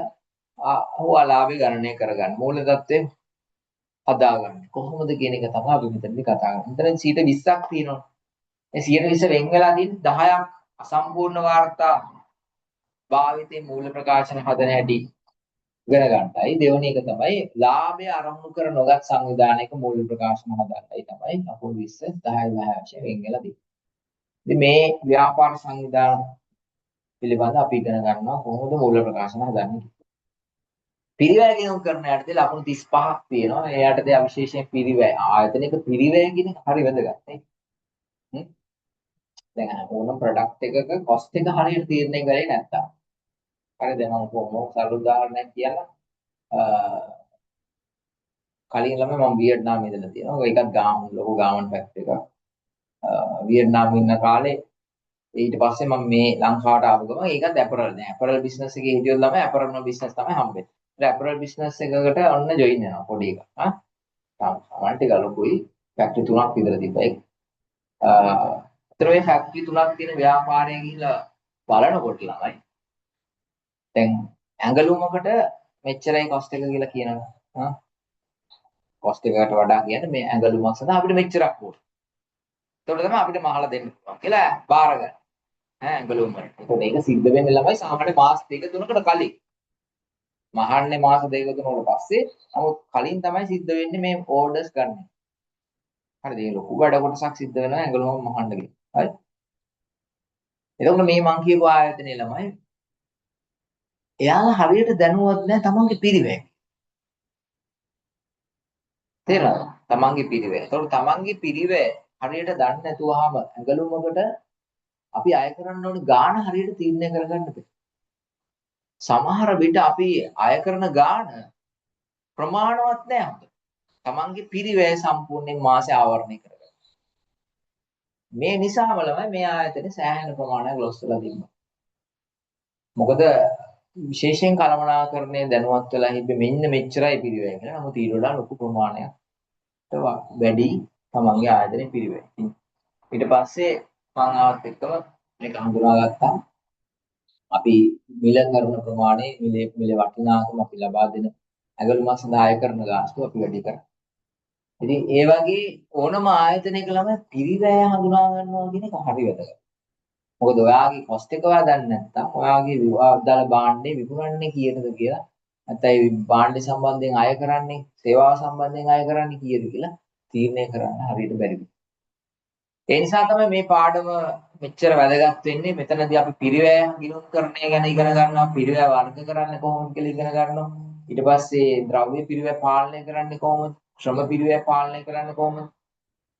හෝ අලාභය ගණනය කරගන්න. මූල தත්ත්වය හදාගන්න. කොහොමද කියන එක තමයි අපි මෙතනදී කතා කරන්නේ. මෙතන 20ක් තියෙනවා. මේ 120 වෙන් වෙලා තියෙන්නේ 10ක් අසම්පූර්ණ වාර්තා භාවිතේ මූල ප්‍රකාශන හදන හැටි ඉගෙන ගන්නයි. දෙවෙනි එක තමයි ලාභය අරමුණු කර නොගත් සංවිධානයක මූල ප්‍රකාශන හදන්නයි තමයි අපෝ 20 10 10 වශයෙන් වෙන් වෙලා තියෙන්නේ. ඉතින් මේ ව්‍යාපාර සංවිධාන පිළිබඳව අපි ඉගෙන ගන්නවා කොහොමද මූල ප්‍රකාශන හදන්නේ. පිරිවැය ගෙනුම් කරන යටතේ ලකුණු 35ක් තියෙනවා. ඒ යටතේ විශේෂයෙන් පිරිවැය ආයතනික පිරිවැය කියන හරි වැදගත් නේ. දැන් ඕනම ප්‍රොඩක්ට් එකක කොස්ට් එක හරියට තීරණය කරේ නැත්තම්. හරිද? මම කොහොම සරල උදාහරණයක් කියන්නම්. කලින් ළමයි මම වියට්නාමයේ ඉඳලා තියෙනවා. ඒකත් ලොකු ගාමන් ෆැක්ටරි එකක්. වියට්නාමයේ ඉන්න කාලේ ඊට පස්සේ මම මේ ලංකාවට ආපු ගමන් ඒකත් ඇපරල් නෑ. ඇපරල් බිස්නස් එකේ හිටියොත් ළමයි ඇපරල් බිස්නස් තමයි හම්බෙන්නේ. ඒ ඇපරල් බිස්නස් එකකට ඔන්න ජොයින් වෙනවා පොඩි එකක්. සාමාන්‍ය ටික ලොකුයි. ෆැක්ටරි 3ක් විතර තිබ්බා. ඒ ෆැක්ටරි 3ක් තියෙන ව්‍යාපාරයේ ගිහිල්ලා බලනකොට ළමයි දැන් ඇඟලුමකට මෙච්චරයි කොස්ට් එක කියලා කියනවා. කොස්ට් එකකට වඩා කියන්නේ මේ ඇඟලුමක් සඳහා අපිට මෙච්චරක් ඕන. ඒකට තමයි අපිට මහලා දෙන්න පුළුවන් කියලා බාර ගන්න. ඇඟලුම් වලට. ඒකට ඒක සිද්ධ වෙන්නේ ළමයි සාමාන්‍ය මාස 2-3කට කලින්. මහන්නේ මාස 2-3කට පස්සේ. නමුත් කලින් තමයි සිද්ධ වෙන්නේ මේ ඕඩර්ස් ගන්න. හරිද? ඒ ලොකු වැඩ කොටසක් සිද්ධ වෙනවා ඇඟලුම මහන්න ගිහින්. හරි? එතකොට මේ මං කියපු ආයතනයේ ළමයි එයාලා හරියට දැනුවත් නැහැ තමන්ගේ පිරිවැය. තේරෙනවද? තමන්ගේ පිරිවැය. ඒතකොට තමන්ගේ පිරිවැය හරියට දන්නේ නැතුවම ඇඟලුමකට අපි අය කරන්න ඕනේ ගාණ හරියට තීරණය කරගන්න බෑ. සමහර විට අපි අය කරන ගාණ ප්‍රමාණවත් නෑ හොඳට. තමන්ගේ පිරිවැය සම්පූර්ණයෙන් මාසේ ආවරණය කරගන්න. මේ නිසාම ළමයි මේ ආයතනේ සෑහෙන ප්‍රමාණයක් ලොස් වෙලා තිබුණා. මොකද විශේෂයෙන් කළමනාකරණය දැනුවත් වෙලා හිටියේ මෙන්න මෙච්චරයි පිරිවැය කියලා. නමුත් ඊට වඩා ලොකු ප්‍රමාණයක් වැඩි තමන්ගේ ආයතනේ පිරිවැය. ඊට පස්සේ මම ආවත් එක්කම මේක හඳුනාගත්තා. අපි මිල කරන ප්‍රමාණය මිල වටිනාකම අපි ලබා දෙන ඇගලුමක් සඳහා අය කරන ගාස්තු අපි වැඩි කරා. ඉතින් ඒ වගේ ඕනම ආයතනයක ළමයි පිරිවැය හඳුනා ගන්නවා කියන එක හරි වැදගත්. මොකද ඔයාගේ කොස්ට් එක ඔයා දන්නේ නැත්නම් ඔයාගේ අදාළ භාණ්ඩේ විකුණන්නේ කීයටද කියලා නැත්නම් භාණ්ඩ සම්බන්ධයෙන් අය කරන්නේ සේවාව සම්බන්ධයෙන් අය කරන්නේ කීයද කියලා තීරණය කරන්න හරියට බැරි වෙනවා. ඒ නිසා තමයි මේ පාඩම මෙච්චර වැදගත් වෙන්නේ. මෙතනදී අපි පිරිවැය ගිණුම්කරණය ගැන ඉගෙන ගන්නවා, පිරිවැය වර්ග කරන්නේ කොහොමද කියලා ඉගෙන ගන්නවා. ඊට පස්සේ ද්‍රව්‍ය පිරිවැය පාලනය කරන්නේ කොහොමද? ශ්‍රම පිරිවැය පාලනය කරන්නේ කොහොමද?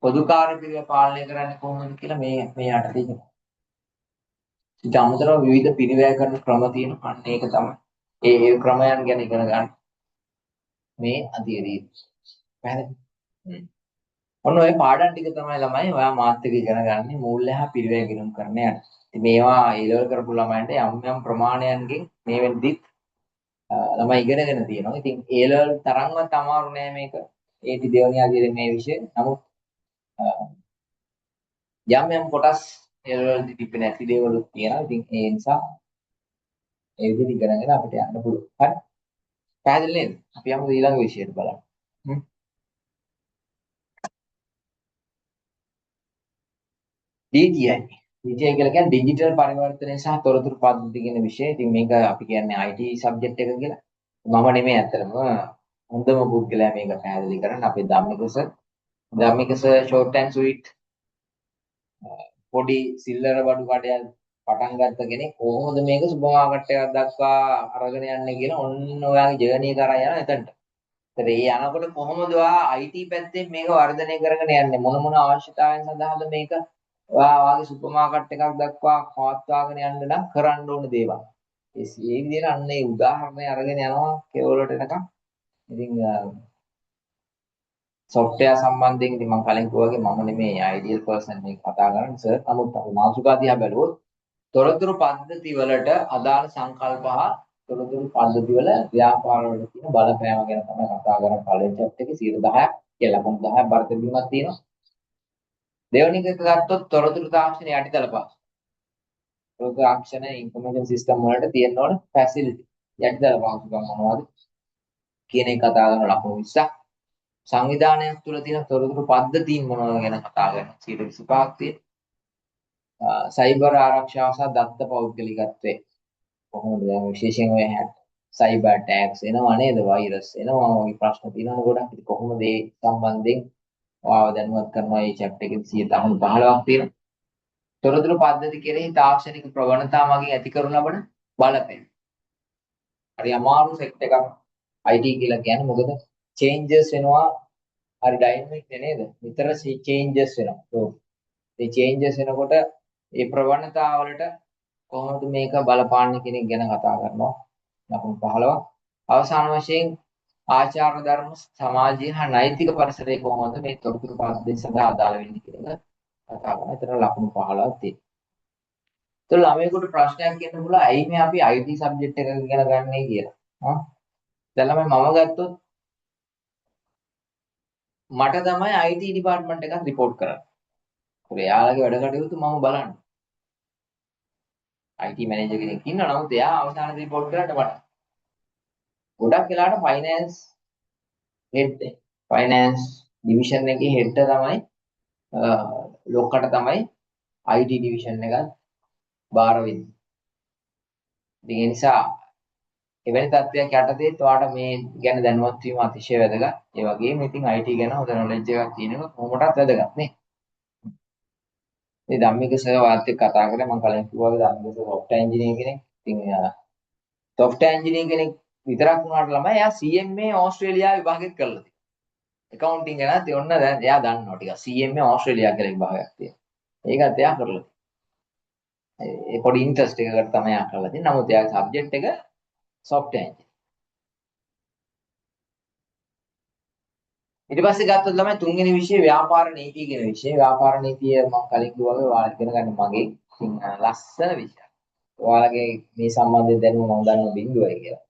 පොදුකාර්ය පිරිවැය පාලනය කරන්නේ කොහොමද කියලා මේ යටතේ ඉගෙනගන්න. ඊට අමතරව විවිධ පිරිවැය කරන ක්‍රම තියෙනවා. අන්න ඒක තමයි. ඒ ක්‍රමයන් ගැන ඉගෙන ගන්න මේ අධ්‍යයනයේ. පැහැදිලි? ඔන්න ඔය පාඩම් ටික තමයි ළමයි ඔයා මාත් එක්ක ඉගෙන ගන්න මූල්‍ය හා පිරිවැය ගිණුම් කරන්න යන. ඉතින් මේවා ඒ ලෙවල් කරපු ළමයින්ට යම් ප්‍රමාණයන්ගෙන් මේ වෙද්දිත් ළමයි ඉගෙනගෙන තියෙනවා. ඉතින් ඒ ලෙවල් තරම්වත් අමාරු නෑ මේක. ඒ දෙවෙනි අධ්‍යයනයේ මේ විෂය. නමුත් යම් කොටස් ඒ ලෙවල් තිබෙන්නේ නැති දේවලුත් තියෙනවා. ඉතින් ඒ නිසා ඒ විදිහට ඉගෙනගෙන අපිට යන්න පුළුවන්. හරි. පැහැදිලි නේද? අපි යමු ඊළඟ විෂයට බලන්න. DTI. DTI කියලා කියන්නේ ඩිජිටල් පරිවර්තනය සහ තොරතුරු පද්ධති කියන විෂය. ඉතින් මේක අපි කියන්නේ IT සබ්ජෙක්ට් එක කියලා. මම නෙමෙයි ඇත්තටම හොඳම පුද්ගලයා මේක පැහැදිලි කරන්න අපේ Dhammika sir. Dhammika sir short and sweet පොඩි සිල්ලර බඩු කඩයක් පටන් ගත්ත කෙනෙක් කොහොමද මේක සුපර් මාකට් එකක් දක්වා අරගෙන යන්නේ කියලා ඔන්න ඔයාගේ ජර්නි කරා යනවා එතනට. ඒතර ඒ යනකොට කොහොමද ඔයා IT පැත්තෙන් මේක වර්ධනය කරගෙන යන්නේ මොන අවශ්‍යතාවයන් සඳහාද මේක ඔයා වාගේ සුපර් මාකට් එකක් දක්වා පවත්වාගෙන යන්න නම් කරන්න ඕන දේවල්. ඒ විදිහට අන්න ඒ උදාහරණය අරගෙන යනවා කෙවලට එනකම්. ඉතින් software සම්බන්ධයෙන් ඉතින් මම කලින් කිව්වා වගේ මම නෙමේ ideal person මේ කතා කරන්නේ සර්. නමුත් අපි මාතෘකා දිහා බැලුවොත් තොරතුරු පද්ධති වලට අදාළ සංකල්ප හා තොරතුරු පද්ධති වල ව්‍යාපාර වල තියෙන බලපෑම ගැන තමයි කතා කරන්නේ. පළවෙනි chapter එකේ 10% කියලා ලකුණු 10ක් බර්ත බීමක් තියෙනවා. දෙවෙනි එක ගත්තොත් තොරතුරු තාක්ෂණ යටිතල පහසු. තොරතුරු තාක්ෂණ ඉන්ෆර්මේෂන් සිස්ටම් වලට තියෙන ඕන ෆැසිලිටි යටිතල පහසුකම් මොනවද කියන එක කතා කරන ලකුණු 20ක්. සංවිධානයක් තුළ තියෙන තොරතුරු පද්ධතීන් මොනවද ගැන කතා කරනවා 125ක් තියෙන. සයිබර් ආරක්ෂාව සහ දත්ත පෞද්ගලිකත්වය කොහොමද දැන් විශේෂයෙන් ඔය සයිබර් ඇටැක්ස් එනවා නේද වෛරස් එනවා වගේ ප්‍රශ්න තියෙනවා ගොඩක්. ඉතින් කොහොමද මේ සම්බන්ධයෙන් ඔයාව දැනුවත් කරනවා මේ chapter එකේ 115ක් තියෙනවා. තොරතුරු පද්ධති කෙරෙහි තාක්ෂණික ප්‍රවණතා මගින් ඇති කරනු ලබන බලපෑම. හරි අමාරු සෙට් එකක් IT කියලා කියන්නේ මොකද changes වෙනවා හරි ඩයිනමික් නේද? විතර changes වෙනවා. ඒ changes වෙනකොට ඒ ප්‍රවණතාවලට කොහොමද මේක බලපාන්නේ කියන එක ගැන කතා කරනවා. ලකුණු 15ක්. අවසාන වශයෙන් ආචාර ධර්ම සමාජීය හා නෛතික පරිසරය කොහොමද මේ තොරතුරු පද්ධති සඳහා අදාළ වෙන්නේ කියන එක කතා කරනවා. ඒතර ලකුණු 15ක් තියෙනවා. ඒතර ළමයෙකුට ප්‍රශ්නයක් කියන්න පුළුවන් ඇයි මේ අපි IT සබ්ජෙක්ට් එක ඉගෙන ගන්නේ කියලා. හා දැන් ළමයි මම ගත්තොත් මට තමයි IT ඩිපාර්ට්මන්ට් එකක් රිපෝට් කරන්න. ඒක එයාලගේ වැඩ කටයුතු මම බලන්න. IT මැනේජර් කෙනෙක් ඉන්නවා නමුත් එයා අවසාන රිපෝට් කරන්න මට. ගොඩක් වෙලාවට ෆයිනෑන්ස් හෙඩ් ෆයිනෑන්ස් ඩිවිෂන් එකේ හෙඩ් තමයි ලොක්කට තමයි IT ඩිවිෂන් එකත් බාර වෙන්නේ. ඉතින් ඒ නිසා එවැනි තත්ත්වයක් යටතේත් ඔයාලට මේ ගැන දැනුවත් වීම අතිශය වැදගත්. ඒ වගේම ඉතින් IT ගැන හොඳ knowledge එකක් තියෙන එක කොහොමදත් වැදගත් නේ. මේ ධම්මික සර් වාත් එක්ක කතා කරලා මම කලින් කිව්වා වගේ ධම්මික සර් software engineer කෙනෙක්. ඉතින් software engineer කෙනෙක් විතරක් වුණාට ළමයි එයා CMA ඕස්ට්‍රේලියාව විභාගෙත් කරලා තියෙනවා. accounting ගැනත් ඔන්න දැන් එයා දන්නවා ටිකක්. CMA ඕස්ට්‍රේලියාව කියලා විභාගයක් තියෙනවා. ඒකත් එයා කරලා තියෙනවා. ඒ පොඩි ඉන්ට්‍රස්ට් එකකට තමයි අහලා තියෙන්නේ. නමුත් එයාගේ සබ්ජෙක්ට් එක software engineering. ඊට පස්සේ ගත්තොත් ළමයි තුන්වෙනි විෂය ව්‍යාපාර නීතිය කියන විෂය. ව්‍යාපාර නීතිය මම කලින් කිව්වා වගේ ඔයාලා ඉගෙන ගන්න මගේ ඉතින් ලස්සන විෂයක්. ඔයාලගේ මේ සම්බන්ධයෙන් දැනුම මම දන්නවා බිඳුවයි කියලා.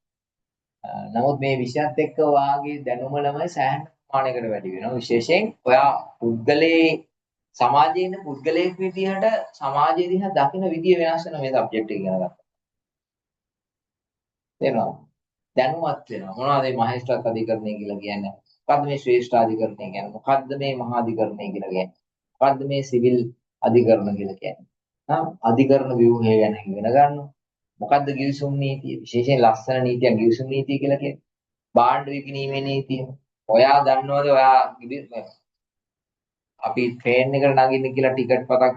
නමුත් මේ විෂයත් එක්ක ඔයාගේ දැනුම ළමයි සෑහෙන ප්‍රමාණයකට වැඩි වෙනවා. විශේෂයෙන් ඔයා පුද්ගලයේ සමාජයේ ඉන්න පුද්ගලයෙක් විදිහට සමාජයේ දිහා දකින විදිය වෙනස් වෙන මේ සබ්ජෙක්ට් එක ඉගෙන ගන්න. තේරෙනවද? දැනුවත් වෙනවා. මොනවද මේ මහේස්ත්‍රාත් අධිකරණය කියලා කියන්නේ? මොකද්ද මේ ශ්‍රේෂ්ඨ අධිකරණය කියන්නේ? මොකද්ද මේ මහා අධිකරණය කියලා කියන්නේ? මොකද්ද මේ සිවිල් අධිකරණ කියලා කියන්නේ? අධිකරණ ව්‍යුහය ගැන ඉගෙන ගන්නවා. මොකද්ද ගිවිසුම් නීතිය? විශේෂයෙන් ලස්සන නීතියක් ගිවිසුම් නීතිය කියලා කියන්නේ. භාණ්ඩ විකිණීමේ නීතිය. ඔයා දන්නවද ඔයා අපි ට්‍රේන් එකට නගින්න කියලා ටිකට් පතක්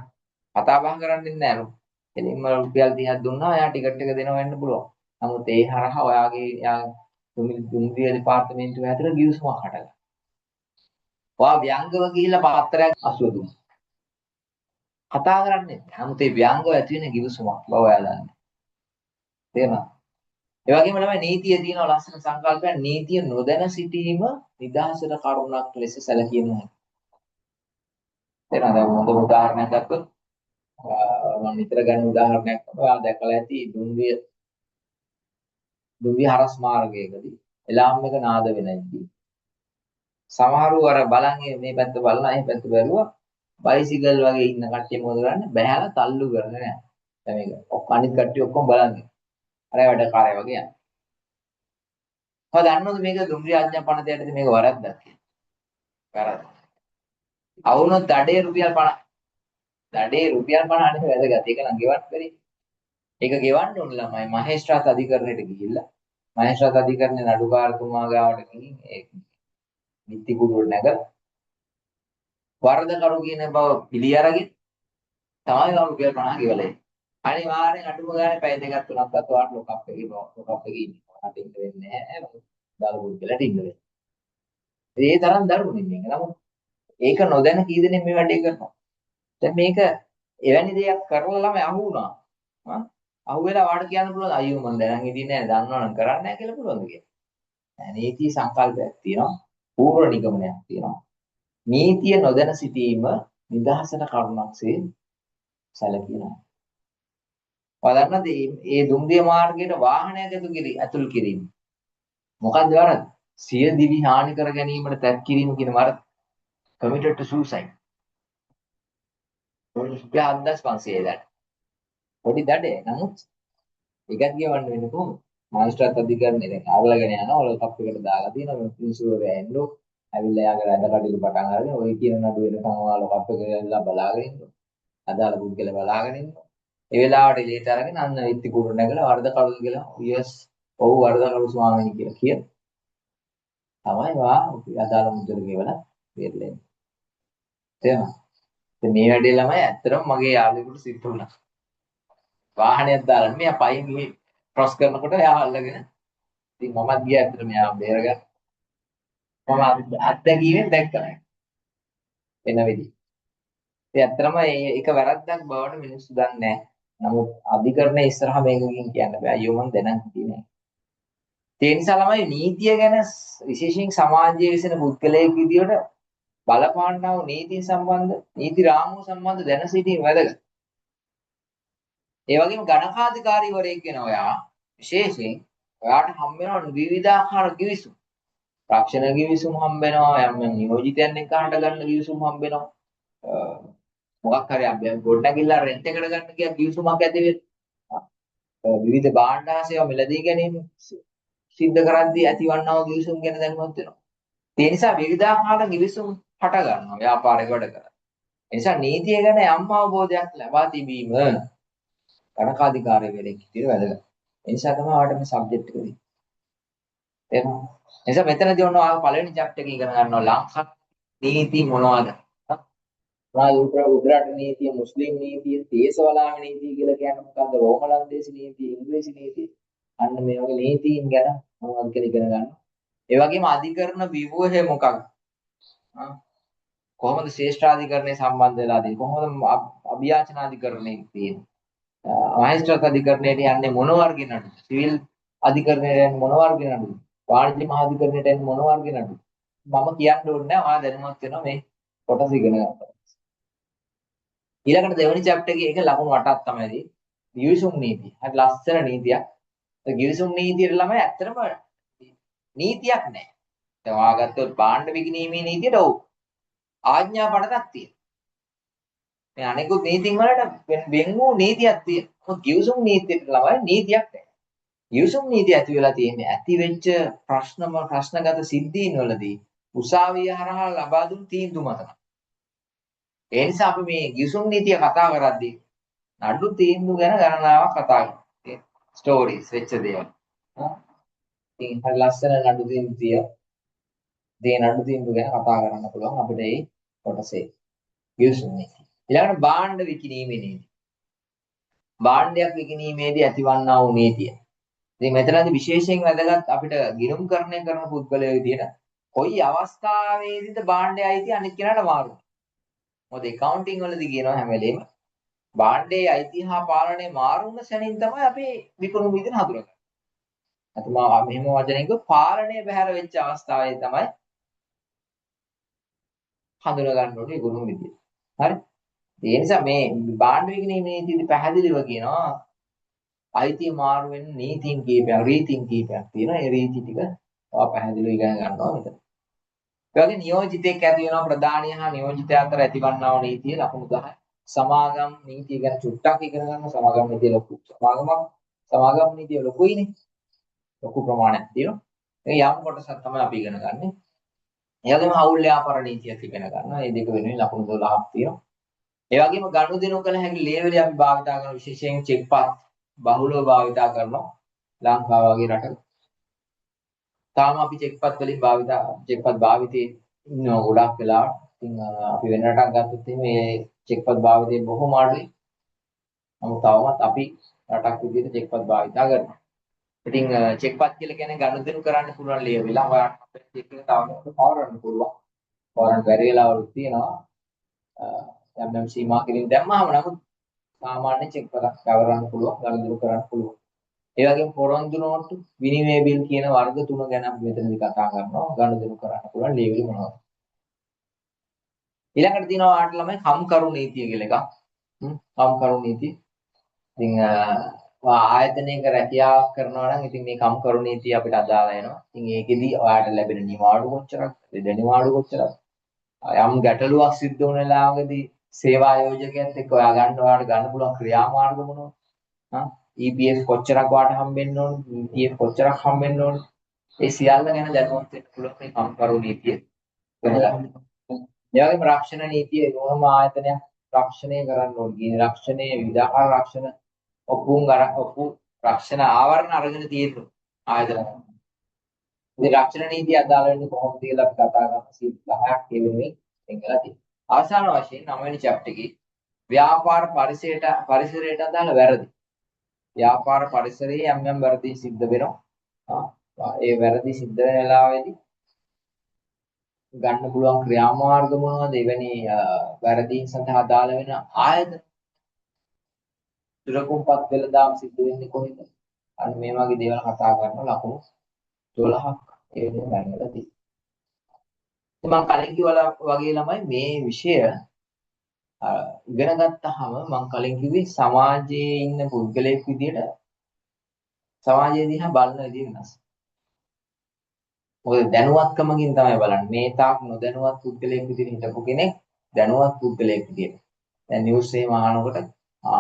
කතා බහ කරන්නේ නැහැ නෝ. එළින්ම රුපියල් 30ක් දුන්නා එයා ටිකට් එක දෙනවා වෙන්න පුළුවන්. නමුත් ඒ හරහා ඔයාගේ දුම්රිය දෙපාර්තමේන්තුව ඇතුළේ ගිවිසුමක් හටගන්නවා. ඔයා ව්‍යංගව ගිහිල්ලා පත්‍රයක් 80 දුන්නා. කතා කරන්නේ නැහැ. නමුත් ඒ ව්‍යංගව ඇති වෙන ගිවිසුමක් බව ඔයා දන්නේ. තේරුණා? ඒ වගේම තමයි නීතිය තියෙන ලස්සන සංකල්පයක් නීතිය නොදැන සිටීම නිදහසට කරුණක් ලෙස සැලකිය නොහැකියි. තේරුණාද? හොඳ උදාහරණයක් ගත්තොත් මම නිතර ගන්න උදාහරණයක් තමයි ඔයා දැකලා ඇති දුම්රිය හරස් මාර්ගයකදී එලාම් එක නාද වෙනදී සමහරව අර බලන්නේ මේ පැත්ත බලලා මේ පැත්ත බැලුවා බයිසිකල් වගේ ඉන්න කට්ටිය මොකද කරන්නේ බහැලා තල්ලු කරගෙන යනවා. දැන් මේක අනිත් කට්ටිය ඔක්කොම බලන්නේ. අර වැඩකාරය වගේ යනවා. කොහොමද දන්නවද මේක දුම්රිය ආඥා පනතයටද මේක වරද්දක් කියලා? වැරද්ද. අවුනොත් දඩේ රුපියල් 50. දඩේ රුපියල් 50 අනේ වැදගත්. ඒක නම් ගෙවන්න බැරි. ඒක ගෙවන්න ඕන ළමයි මහේස්ත්‍රාත් අධිකරණයට ගිහිල්ලා මහේස්ත්‍රාත් අධිකරණයේ නඩුකාරතුමා ගාවට ගිහින් ඒ නිත්‍ය කුඩුවට නැගලා වරදකරු කියන බව පිළි අරගෙන තමයි රුපියල් 50 ගෙවලා එන්නේ. අනිවාර්යෙන් අඩුම ගානේ පැය දෙකක් තුනක්වත් වාට ලොකප් එකේ ඉන්නවා. රටින් වෙන්නේ නැහැ. දරුවෝ කියලා ටින්න වෙන්නේ. ඒ තරම් දරුවෝ මේක. නමුත් ඒක නොදැන කී දෙනෙක් මේ වැඩේ කරනවා. දැන් මේක එවැනි දෙයක් කරලා ළමයි අහු වුණා. අහුවෙලා වාට කියන්න පුළුවන් අයියෝ මම දැනන් හිටියේ නෑ දන්නවනම් කරන්නේ නෑ කියලා පුළුවන්ද කියලා. නෑ නීති සංකල්පයක් තියෙනවා. පූර්ව නිගමනයක් තියෙනවා. නීතිය නොදැන සිටීම නිදහසට කරුණක්සේ සැලකිනවා. බලන්නද මේ දුම්රිය මාර්ගයට වාහනයක් ඇතුල් කිරීම. මොකක්ද වරද? සිය දිවි හානි කර ගැනීමට තැත් කිරීම කියන වරද. committed to suicide. රුපියල් 7500 පොඩි දඩේ. නමුත් ඒකත් කියවන්න වෙන්නේ කොහොමද? මාස්ටර්ත් අධිකරණේ දැන් ආවලගෙන යනවා. ඔල කප් එකට දාලා තියෙනවා. මේ පින්සුවරයා එන්නෝ. ඇවිල්ලා යාගේ රැඳ කටයුතු පටන් අරගෙන ඔය කියන නඩු වෙනකන් ඔයාලා කප් එක ගිහලා බලාගෙන ඉන්නවා. අදාළ පුද්ගල බලාගෙන ඉන්නවා. ඒ වෙලාවට එළියට අරගෙන අන්න ඉත්ති කුරු නැගලා වරද කඩු කියලා යස් ඔව් වරද කඩු ස්වාමීනි කියලා කියන තමයි වා අදාළ මුදල ගෙවලා බේරලා එන්නේ. තේරුණා? ඉතින් මේ වැඩේ ළමයි ඇත්තටම මගේ යාළුවෙකුට සිද්ධ වුණා. වාහනයක් දාලා මෙයා පයින් ගිහින් ක්‍රොස් කරනකොට එයා අල්ලගෙන ඉතින් මමත් ගියා ඇත්තට මෙයා බේරගන්න. මම අත්දැකීමෙන් දැක්කා වෙන විදිහ. ඒ ඇත්තටම ඒක වැරද්දක් බවට මිනිස්සු දන්නේ නැහැ. නමුත් අධිකරණයේ ඉස්සරහා මේකකින් කියන්න බෑ. අයියෝ මම දැනන් හිටියේ නෑ. ඒ නිසා ළමයි නීතිය ගැන විශේෂයෙන් සමාජයේ විසෙන පුද්ගලයෙක් විදියට බලපාන්නා වූ නීති සම්බන්ධ නීති රාමුව සම්බන්ධ දැන සිටීම වැදගත්. ඒ වගේම ගණකාධිකාරීවරයෙක් වෙන ඔයා විශේෂයෙන් ඔයාට හම්බ වෙනවා විවිධාකාර කිවිසුම්. රක්ෂණ කිවිසුම් හම්බ වෙනවා, යම් නියෝජිතයන් එක්ක හට ගන්න කිවිසුම් හම්බ වෙනවා. මොකක් හරි අපි ගොඩනැගිල්ල රෙන්ට් එකට ගන්න කියන කිවිසුමක් ඇති වෙනවා. විවිධ භාණ්ඩ හා සේවා මිලදී ගැනීම සිද්ධ කරද්දී ඇතිවන්නා වූ කිවිසුම් ගැන දැනුවත් වෙනවා. ඒ නිසා විවිධාකාර කිවිසුම් හට ගන්නවා ව්‍යාපාරයක වැඩ කරලා. ඒ නිසා නීතිය ගැන යම් අවබෝධයක් ලබා තිබීම ගණකාධිකාරී වෙලෙක් විදිහට වැදගත්. ඒ නිසා තමයි ඔයාලට මේ සබ්ජෙක්ට් එක දෙන්නේ. තේරුණා? ඒ නිසා මෙතනදී ඔන්න ඔයාලා පළවෙනි චැප්ටර් එක ඉගෙන ගන්නවා ලංකා නීති මොනවද? උගරට නීතිය, මුස්ලිම් නීතිය, දේශවලාම නීතිය කියලා කියන්නේ මොකද්ද? රෝමලන්දේසි නීතිය, ඉංග්‍රීසි නීතිය. අන්න මේ වගේ නීතීන් ගැන මොනවද කියලා ඉගෙන ගන්න. ඒ වගේම අධිකරණ ව්‍යුහය මොකක්ද? කොහොමද ශ්‍රේෂ්ඨාධිකරණය සම්බන්ධ වෙලා තියෙන්නේ? කොහොමද අභියාචනාධිකරණය තියෙන්නේ? මහේස්ත්‍රාත් අධිකරණයට යන්නේ මොන වර්ගේ නඩු? සිවිල් අධිකරණයට යන්නේ මොන වර්ගේ නඩු? වාණිජ්‍ය මහා අධිකරණයට යන්නේ මොන වර්ගේ නඩු? මම කියන්න ඕනේ නැහැ. ඔයා දැනුවත් වෙනවා මේ කොටස ඉගෙන ගන්න. ඊළඟට දෙවෙනි chapter එකේ එක ලකුණු 8ක් තමයි තියෙන්නේ. ගිවිසුම් නීතිය. හරි ලස්සන නීතියක්. ඒ ගිවිසුම් නීතියට ළමයි ඇත්තටම නීතියක් නැහැ. දැන් ඔයා ගත්තොත් භාණ්ඩ විකිණීමේ නීතියට ඔව් ආඥා පනතක් තියෙනවා. මේ අනෙකුත් නීතින් වලට වෙන වූ නීතියක් තියෙනවා. මොකද ගිවිසුම් නීතියට ළමයි නීතියක් නැහැ. ගිවිසුම් නීතිය ඇති වෙලා තියෙන්නේ ඇති වෙච්ච ප්‍රශ්නගත සිද්ධීන් වලදී උසාවිය හරහා ලබා දුන් තීන්දුව මත. ඒ නිසා අපි මේ ගිවිසුම් නීතිය කතා කරද්දී නඩු තීන්දුව ගැන ගණනාවක් කතා කරනවා. ස්ටෝරිස් වෙච්ච දේවල්. ඉතින් හරි ලස්සන නඩු තීන්දුව නඩු තීන්දුව ගැන කතා කරන්න පුළුවන් අපිට මේ කොටසේ. ගිවිසුම් නීතිය. ඊළඟට භාණ්ඩ විකිණීමේ නීතිය. භාණ්ඩයක් විකිණීමේදී ඇතිවන්නා වූ නීතිය. ඉතින් මෙතනදී විශේෂයෙන් වැදගත් අපිට ගිණුම්කරණය කරන පුද්ගලයෝ විදියට කොයි අවස්ථාවේදීද භාණ්ඩය අයිති අනිත් කෙනාට මාරු වෙන්නේ. මොකද accounting වලදී කියනවා හැම වෙලේම භාණ්ඩයේ අයිතිය හා පාලනය මාරු වුණ සැනින් තමයි අපි විකුණුම් විදිහට හඳුනගන්නේ. අතම මෙහෙම වචනයක පාලනය බැහැර වෙච්ච අවස්ථාවේ තමයි හඳුන ගන්න ඕනේ විකුණුම් විදිහ. හරි? ඒ නිසා මේ භාණ්ඩ විකිණීමේ නීතියේදී පැහැදිලිව කියනවා අයිතිය මාරු වෙන නීතින් කීපයක් රීතින් කීපයක් තියෙනවා. ඒ රීති ටික ඔයා පැහැදිලිව ඉගෙන ගන්නවා මෙතන. ඒ වගේ නියෝජිතෙක් ඇති වෙනවා ප්‍රධානිය හා නියෝජිතය අතර ඇතිවන්නා වූ නීතිය ලකුණු 10. සමාගම් නීතිය ගැන චුට්ටක් ඉගෙන ගන්න. සමාගම් නීතිය ලොකු සමාගම් නීතිය ලොකුයිනේ. ලොකු ප්‍රමාණයක් තියෙනවා. ඒ යම් කොටසක් තමයි අපි ඉගෙන ගන්න. ඒ වගේම හවුල් ව්‍යාපාර නීතියත් ඉගෙන ගන්නවා. මේ දෙක වෙනුවෙන් ලකුණු 12ක් තියෙනවා. ඒ වගේම ගනුදෙනු කළ හැකි ලේවලි අපි භාවිතා කරන විශේෂයෙන් චෙක්පත් බහුලව භාවිතා කරනවා. ලංකාව වගේ රටක තාම අපි චෙක්පත් වලින් චෙක්පත් භාවිතයේ ඉන්නවා ගොඩක් වෙලාවට. ඉතින් අපි වෙන රටක් ගත්තොත් මේ චෙක්පත් භාවිතයේ බොහොම අඩුයි. නමුත් තවමත් අපි රටක් විදිහට චෙක්පත් භාවිතා කරනවා. ඉතින් චෙක්පත් කියලා කියන්නේ ගනුදෙනු කරන්න පුළුවන් ලියවිලා. ඔයාලට අපේ චෙක් එක තවම පවරන්න පුළුවන්. පවරන්න බැරි වෙලාවලුත් තියෙනවා. යම් සීමා කිරීම දැම්මම නමුත් සාමාන්‍ය චෙක්පතක් පවරන්න පුළුවන්, ගනුදෙනු කරන්න පුළුවන්. ඒ වගේම පොරොන්දු නෝට්ටු විනිමය බිල් කියන වර්ග තුන ගැන අපි මෙතනදී කතා කරනවා. ගනුදෙනු කරන්න පුළුවන් ලේවිලි මොනවද? ඊළඟට තියෙනවා ආට ළමයි කම්කරු නීතිය කියලා එකක්. කම්කරු නීතිය. ඉතින් ආයතනයක රැකියාවක් කරනවා නම් ඉතින් මේ කම්කරු නීතිය අපිට අදාළ වෙනවා. ඉතින් ඒකෙදි ඔයාලට ලැබෙන නිවාඩු කොච්චරක්, දෙනිවාඩු කොච්චරක්, යම් ගැටලුවක් සිද්ධ වුණ වෙලාවකදී සේවා ආයෝජකයත් එක්ක ඔයාලට ගන්න පුළුවන් ක්‍රියාමාර්ග මොනවද? EPF කොච්චරක් වාට හම්බෙන්න ඕන, ETF කොච්චරක් හම්බෙන්න ඕන. ඒ සියල්ල ගැන දැනුවත් වෙන්න පුළුවන් මේ කම්කරු නීතිය. ඒ වගේම රක්ෂණ නීතිය ඕනම ආයතනයක් රක්ෂණය කරන්න ඕන. ගිනි රක්ෂණය, විවිධාකාර රක්ෂණ ඔප්පු රක්ෂණ ආවරණ අරගෙන තියෙනවා ආයතන. ඉතින් රක්ෂණ නීතිය අදාළ වෙන්නේ කොහොමද කියලා අපි කතා කරනවා. 10ක් ඒ වෙනුවෙන් එංගලා තියෙනවා. අවසාන වශයෙන් 9 වෙනි chapter එකේ ව්‍යාපාර පරිසරයට අදාළ වැරදි. ව්‍යාපාර පරිසරයේ යම් වැරදි සිද්ධ වෙනවා. ඒ වැරදි සිද්ධ වෙන වෙලාවේදී ගන්න පුළුවන් ක්‍රියාමාර්ග මොනවද? එවැනි වැරදීන් සඳහා අදාළ වෙන ආයතන සුරකුම්පත් වෙලදාම් සිද්ධ වෙන්නේ කොහෙද? අන්න මේ වගේ දේවල් කතා කරන ලකුණු 12ක් ඒ වෙනුවෙන් ගන්නලා තියෙනවා. මම කලින් කිව්වා වගේ ළමයි මේ විෂය ඉගෙන ගත්තාම මම කලින් කිව්වේ සමාජයේ ඉන්න පුද්ගලයෙක් විදියට සමාජය දිහා බලන විදිය වෙනස්. මොකද දැනුවත්කමකින් තමයි බලන්නේ. මේ තාක් නොදැනුවත් පුද්ගලයෙක් විදිහට හිටපු කෙනෙක් දැනුවත් පුද්ගලයෙක් විදිහට. දැන් නිවුස් එකේ අහනකොට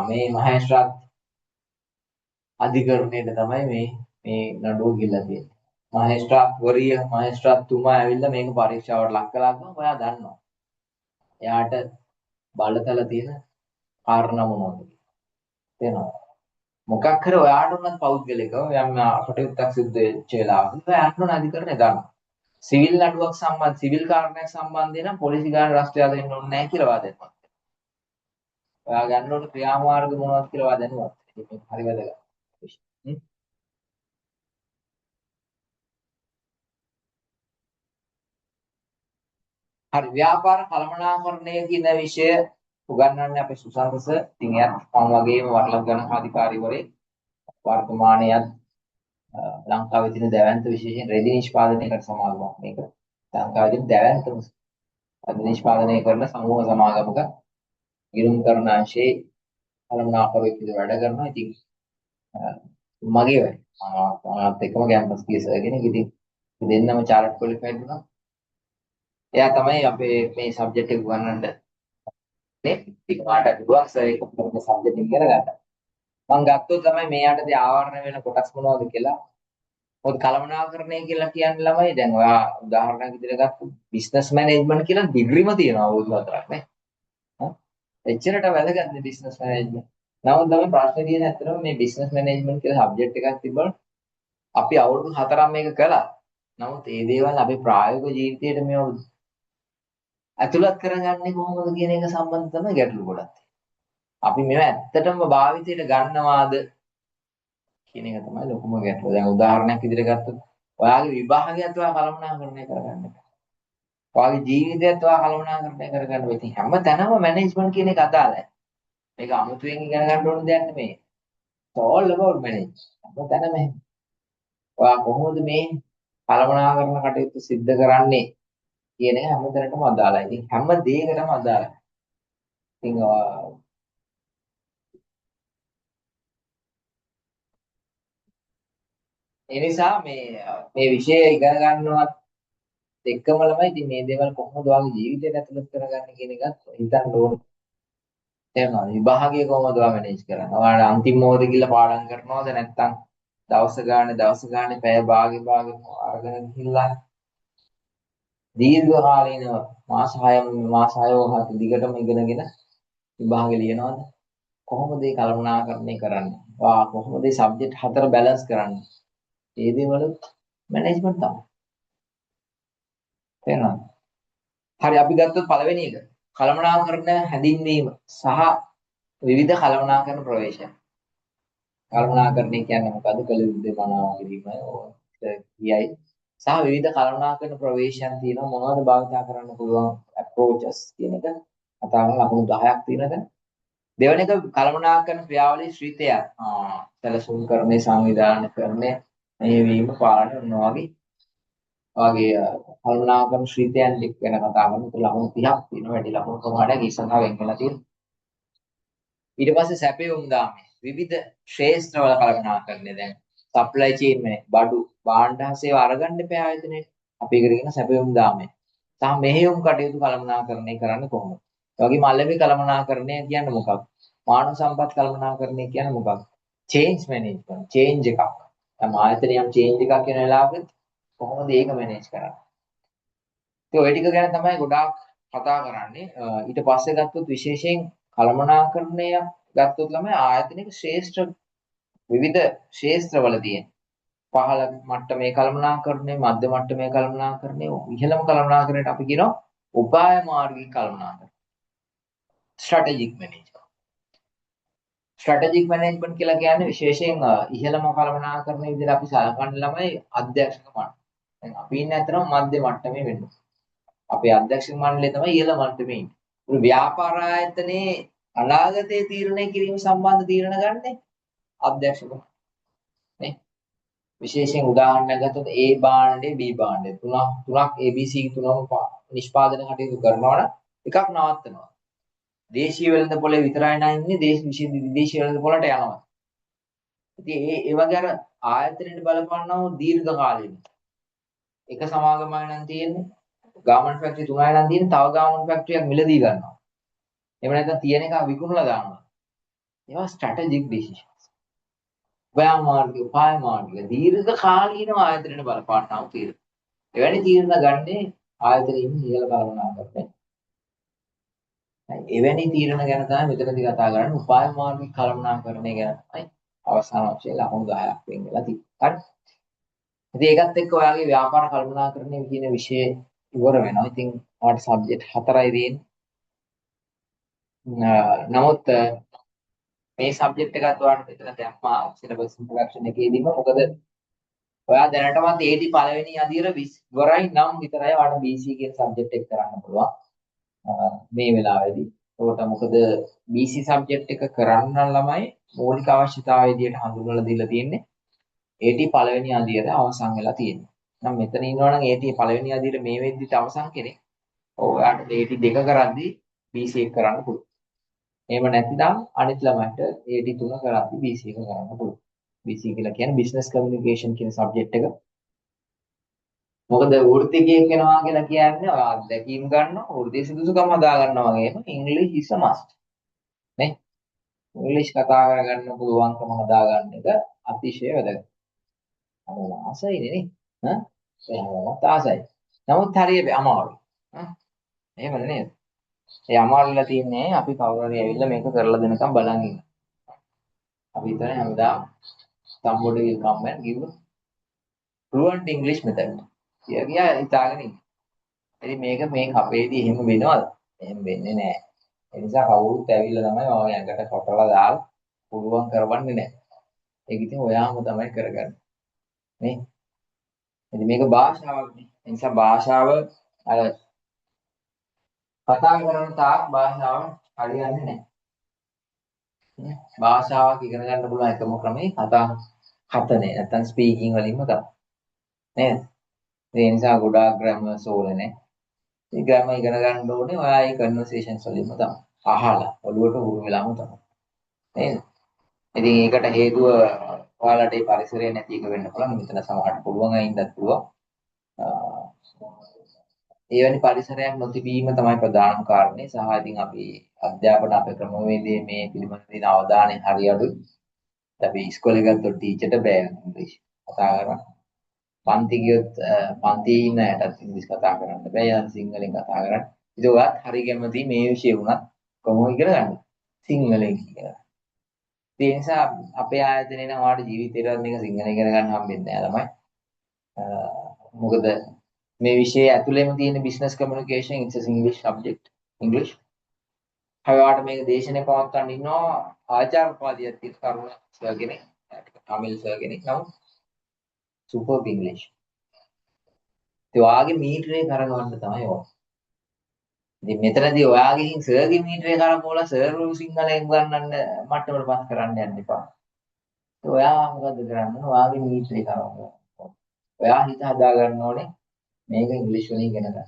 මේ මහේස්ත්‍රාත් අධිකරණයට තමයි මේ නඩුව ගිහිල්ලා තියෙන්නේ. මහේස්ත්‍රාත්තුමා ඇවිල්ලා මේක පරීක්ෂාවට ලක් කළා නම් ඔයා දන්නවා. එයාට බලතල තියෙන කාරණා මොනවද කියලා. මොකක් හරි ඔයාට උනත් පෞද්ගලිකව යම් කටයුත්තක් සිද්ධ වෙච්ච වෙලාවක ඔයාට උන අධිකරණය දාන්න. සිවිල් නඩුවක් සිවිල් කාරණයක් සම්බන්ධයෙන් නම් පොලිසි ගාන රස්තියා දෙන්න ඕනේ නැහැ කියලා වාදයක්. ඔයා ගන්න ඕන ක්‍රියාමාර්ග මොනවද කියලා ඔයා දැනුවත්. ඒක හරි වැදගත්. හරි ව්‍යාපාර කළමනාකරණය කියන විෂය උගන්වන්නේ අපේ සුසන්ත සර්. ඉතින් එයාත් මම වගේම වරලක් ගණන් අධිකාරිවරයෙක්. වර්තමානයේ ලංකාවේ තියෙන දැවැන්ත විශේෂයෙන් රෙදි නිෂ්පාදනයකට සමාගමක් මේක. ලංකාවේ තියෙන දැවැන්තම රෙදි නිෂ්පාදනය කරන සමූහ සමාගමක ගිණුම් කරන අංශයේ කළමනාකරුවෙක් විදිහට වැඩ කරනවා. ඉතින් මගේ වැඩ. මාත් එක්කම කැම්පස් ගිය සර් කෙනෙක්. ඉතින් දෙන්නම චාර්ට් ක්වොලිෆයිඩ් වුණා. එයා තමයි අපේ මේ සබ්ජෙක්ට් එක උගන්වන්න නේ. ඉතින් මාට පුළුවන් සර් ඒක මේ සබ්ජෙක්ට් එක ඉගෙන ගන්න. මම ගත්තොත් තමයි මේ යටදී ආවරණය වෙන කොටස් මොනවද කියලා. මොකද කළමනාකරණය කියලා කියන්නේ ළමයි දැන් ඔයා උදාහරණයක් විදිහට ගත්තොත් බිස්නස් මැනේජ්මන්ට් කියලා ඩිග්‍රීම තියෙනවා අවුරුදු 4ක් නේ. හා එච්චරට වැදගත් නේ බිස්නස් මැනේජ්මන්ට්. නමුත් තමයි ප්‍රශ්නේ තියෙන්නේ ඇත්තටම මේ බිස්නස් මැනේජ්මන්ට් කියලා සබ්ජෙක්ට් එකක් තිබ්බම අපි අවුරුදු 4ක් මේක කළා. නමුත් මේ දේවල් අපි ප්‍රායෝගික ජීවිතයට මේව ඇතුළත් කරගන්නේ කොහොමද කියන එක සම්බන්ධ තමයි ගැටලු ගොඩක්. අපි මේව ඇත්තටම භාවිතයට ගන්නවාද කියන එක තමයි ලොකුම ගැටලුව. දැන් උදාහරණයක් විදිහට ගත්තොත් ඔයාගේ විභාගයත් ඔයා කළමනාකරණය කරගන්න. ඔයාගේ ජීවිතයත් ඔයා කළමනාකරණය කරගන්න. ඉතින් හැම තැනම මැනේජ්මන්ට් කියන එක අදාළයි. මේක අමුතුවෙන් ඉගෙන ගන්න ඕන දෙයක් නෙමෙයි. It's all about manage. හැම තැනම එහෙම. ඔයා කොහොමද මේ කළමනාකරණ කටයුතු සිද්ධ කරන්නේ කියන එක හැම තැනටම අදාළයි. ඉතින් හැම දෙයකටම අදාළයි. ඉතින් ඒ නිසා මේ විෂය ඉගෙන ගන්නවත් එක්කම ළමයි ඉතින් මේ දේවල් කොහොමද ඔයාගේ ජීවිතයට ඇතුළත් කරගන්නේ කියන එකත් හිතන්න ඕනේ. තේරෙනවද? විභාගය කොහොමද ඔයා මැනේජ් කරන්නේ? ඔයාලා අන්තිම මොහොතේ ගිහලා පාඩම් කරනවද නැත්නම් දවස් ගානේ පැය භාගෙ අරගෙන ගිහිල්ලා දීර්ඝ කාලීනව මාස 6 දිගටම ඉගෙනගෙන විභාගෙ ලියනවද? කොහොමද මේ කළමනාකරණය කරන්නේ? ඔයා කොහොමද මේ සබ්ජෙක්ට් හතර බැලන්ස් කරන්නේ? ඒ දේවල් මැනේජ්මන්ට් තමයි. තේරෙනවද? හරි අපි ගත්තොත් පළවෙනි එක කළමනාකරණ හැඳින්වීම සහ විවිධ කළමනාකරණ ප්‍රවේශම්. කළමනාකරණය කියන්නේ මොකද්ද? කළ යුතු දේ මනාව කිරීම කියයි. සහ විවිධ කළමනාකරණ ප්‍රවේශම් තියෙනවා මොනවද භාවිතා කරන්න පුළුවන් approaches කියන එක කතා කරලා ලකුණු 10ක් තියෙනද දෙවෙනි එක කළමනාකරණ ක්‍රියාවලියේ ශ්‍රීතය සැලසුම් කරන්නේ සංවිධානය කරන්නේ මේ වීම පාලනය කරනවා වගේ කළමනාකරණ ශ්‍රීතයන් ගැන කතා කරනකොට ලකුණු 30ක් තියෙනවා වැඩි ලකුණු ප්‍රමාණයක් ඉස්සරහා වෙන් වෙලා තියෙනවා ඊට පස්සේ සැපයුම් දාමේ විවිධ ශ්‍රේෂ්ඨවල කළමනාකරණය දැන් සප්ලයි චේන් මේ බඩු භාණ්ඩ සේවා අරගන්න එපා ආයතනයේ අපි ඒකට කියන සැපයුම් දාමේ සහ මෙහෙයුම් කටයුතු කළමනාකරණය කරන්නේ කොහොමද? ඒ වගේම අලෙවි කළමනාකරණය කියන්නේ මොකක්ද? මානව සම්පත් කළමනාකරණය කියන්නේ මොකක්ද? චේන්ජ් මැනේජ්මන්ට් චේන්ජ් එකක්. දැන් ආයතනයම් චේන්ජ් එකක් වෙන වෙලාවක කොහොමද ඒක මැනේජ් කරන්නේ? ඉතින් ওই ටික ගැන තමයි ගොඩාක් කතා කරන්නේ. ඊට පස්සේ ගත්තොත් විශේෂයෙන් කළමනාකරණය ගත්තොත් ළමයි ආයතනික ශ්‍රේෂ්ඨ විවිධ ක්ෂේත්‍රවල තියෙන පහළ මට්ටමේ කළමනාකරණය, මධ්‍ය මට්ටමේ කළමනාකරණය, ඉහළම කළමනාකරණයට අපි කියනවා උපාය මාර්ගික කළමනාකරණය. Strategic management. ස්ට්‍රැටජික් මැනේජ්මන්ට් කියලා කියන්නේ විශේෂයෙන් ඉහළම කළමනාකරණය විදිහට අපි සලකන ළමයි අධ්‍යක්ෂක මට්ටම. දැන් අපි ඉන්නේ අතරම මධ්‍ය මට්ටමේ වෙන්න. අපේ අධ්‍යක්ෂක මණ්ඩලය තමයි ඉහළ මට්ටමේ ඉන්නේ. ව්‍යාපාර ආයතනයේ අනාගතයේ තීරණය කිරීම සම්බන්ධ තීරණ ගන්නේ අධ්‍යක්ෂක නේ. විශේෂයෙන් උදාහරණයක් ගත්තොත් A භාණ්ඩේ B භාණ්ඩේ තුනක් ABC තුනම නිෂ්පාදන කටයුතු කරනවා නම් එකක් නවත්තනවා. දේශීය වෙළඳ පොලේ විතරයි නම් ඉන්නේ විදේශීය වෙළඳ පොලට යනවා. ඉතින් ඒ වගේ අර ආයතනයේ බලපන්නව දීර්ඝ කාලෙක. එක සමාගමක් නම් තියෙන්නේ ගාමන්ට් ෆැක්ටරි තුනයි නම් තියෙන්නේ තව ගාමන්ට් ෆැක්ටරියක් මිලදී ගන්නවා. එහෙම නැත්නම් තියෙන එක විකුණලා දානවා. ඒවා ස්ට්‍රැටජික් ඩිසිෂන්ස්. උපාය මාර්ගය දීර්ඝ කාලීනව ආයතනයේ බලපාන්නව තීරණ. එවැනි තීරණ ගන්නේ ආයතනයේ ඉන්න ඉහළ කළමනාකරණය. එවැනි තීරණ ගැන තමයි මෙතනදී කතා කරන්නේ උපාය මාර්ගික කළමනාකරණය ගැන තමයි අවසාන වශයෙන් ලකුණු 10ක් වෙන් වෙලා තියෙන්නේ. හරි. ඉතින් ඒකත් එක්ක ඔයාගේ ව්‍යාපාර කළමනාකරණය කියන විෂය ඉවර වෙනවා. ඉතින් ඔයාලට සබ්ජෙක්ට් 4යි තියෙන්නේ. නමුත් මේ සබ්ජෙක්ට් එකත් ඔයාලට මෙතන දැම්මා සිලබස් ඉන්ට්‍රොඩක්ෂන් එකේදීම මොකද ඔයා දැනටමත් ඒටි පළවෙනි අදියර ඉවරයි නම් විතරයි ඔයාලට BC කියන සබ්ජෙක්ට් එක කරන්න පුළුවන් මේ වෙලාවේදී. ඒකට මොකද BC සබ්ජෙක්ට් එක කරන්න ළමයි මූලික අවශ්‍යතාවය විදිහට හඳුන්වලා දීලා තියෙන්නේ. AT පළවෙනි අදියර අවසන් වෙලා තියෙනවා. නම් මෙතන ඉන්නවනම් AT පළවෙනි අදියර මේ වෙද්දිට අවසන් කෙනෙක්. ඔයාට AT දෙක කරද්දී BC එක කරන්න පුළුවන්. එහෙම නැතිනම් අනිත් ළමයින්ට AT තුන කරද්දී BC එක කරන්න පුළුවන්. BC කියලා කියන්නේ බිස්නස් කමියුනිකේෂන් කියන සබ්ජෙක්ට් එක. මොකද වෘත්තිකයෙක් වෙනවා කියලා කියන්නේ ඔය අත්දැකීම් ගන්නවා, වෘත්ති සුදුසුකම් හදා ගන්නවා වගේම ඉංග්‍රීසි is a must. නේ? ඉංග්‍රීසි කතා කරගන්න පුළුවන්කම හදා ගන්න එක අතිශය වැදගත්. ආසයිනේ නේ. ඈ? ඒ හැමෝමත් ආසයි. නමුත් හරියට අමාරුයි. එහෙමද නේද? ඒ අමාරුලා තියන්නේ අපි කවුරු හරි ඇවිල්ලා මේක කරලා දෙනකම් බලන් ඉන්න. අපි හිතන්නේ හැමදාම somebody will come and give fluent English method. කියා හිතාගෙන ඉන්න. ඉතින් මේක මේ කපේදී එහෙම වෙනවද? එහෙම වෙන්නේ නැහැ. ඒ නිසා කවුරුත් ඇවිල්ලා තමයි ඔය ඇඟට කොටලා දාලා පුළුවන් කරවන්නේ නැහැ. ඒක ඉතින් ඔයාම තමයි කරගන්නේ. නේ? ඉතින් මේක භාෂාවක්නේ. ඒ නිසා භාෂාව අර කතා කරන තාක් භාෂාව හරියන්නේ නැහැ. භාෂාවක් ඉගෙන ගන්න පුළුවන් එකම ක්‍රමය කතා කතනේ නැත්නම් ස්පීකින් වලින්ම තමයි. නේද? ඒ නිසා ගොඩාක් ග්‍රැමර්ස් ඕනේ. ඒ ග්‍රැමර් ඉගෙන ගන්න ඕනේ ඔයා ඒ කන්වර්සේෂන්ස් වලින්ම තමයි. අහලා ඔළුවට හුරු වෙලාම තමයි. නේද? ඉතින් ඒකට හේතුව ඔයාලට ඒ පරිසරය නැති එක වෙන්න පුළුවන්. මෙතන සමහරට පුළුවන් අයින්දත් පුළුවන්. ඒ වැනි පරිසරයක් නොතිබීම තමයි ප්‍රධානම කාරණේ. සහ ඉතින් අපි අධ්‍යාපන අපේ ක්‍රමවේදයේ මේ පිළිබඳ තියෙන අවධානය හරි අඩුයි. අපි ඉස්කෝලේ ගත්තොත් ටීචර්ට බෑ ඉංග්‍රීසි කතා කරන්න. පන්ති ගියොත් පන්තියේ ඉන්න අයටත් ඉංග්‍රීසි කතා කරන්න බෑ. යා සිංහලෙන් කතා කරන්න. ඉතින් ඔයත් හරි කැමති මේ විෂය වුණත් කොහොමද ඉගෙන ගන්න? සිංහලෙන් ඉගෙන. ඒ නිසා අපේ ආයතනයේ නම් ඔයාලට ජීවිතේටවත් මේක සිංහලෙන් ඉගෙන ගන්න හම්බෙන්නේ නැහැ ළමයි. මොකද මේ විෂයේ ඇතුළේම තියෙන business communication it's a English subject English. හැබැයි මේක දේශනේ පවත්වන්න ඉන්නවා ආචාර්යපාදියක් තියෙන කරුණ සර් කෙනෙක්. තමිල් සර් කෙනෙක් නම් සුපර් ඉංග්‍රීසි. ඒ වාගේ මීටරේ කරගන්න තමයි ඕන. ඉතින් මෙතනදී ඔයාගෙන් සර්ගේ මීටරේ කරකවලා සර් සිංහලෙන් ගන්නන්න මට්ටමටපත් කරන්න යන්න එපා. ඔයා මොකද කරන්නේ? ඔයාගේ මීටරේ කරකවලා. ඔයා හිත හදා ගන්න ඕනේ මේක ඉංග්‍රීසි වලින් ඉගෙන ගන්න.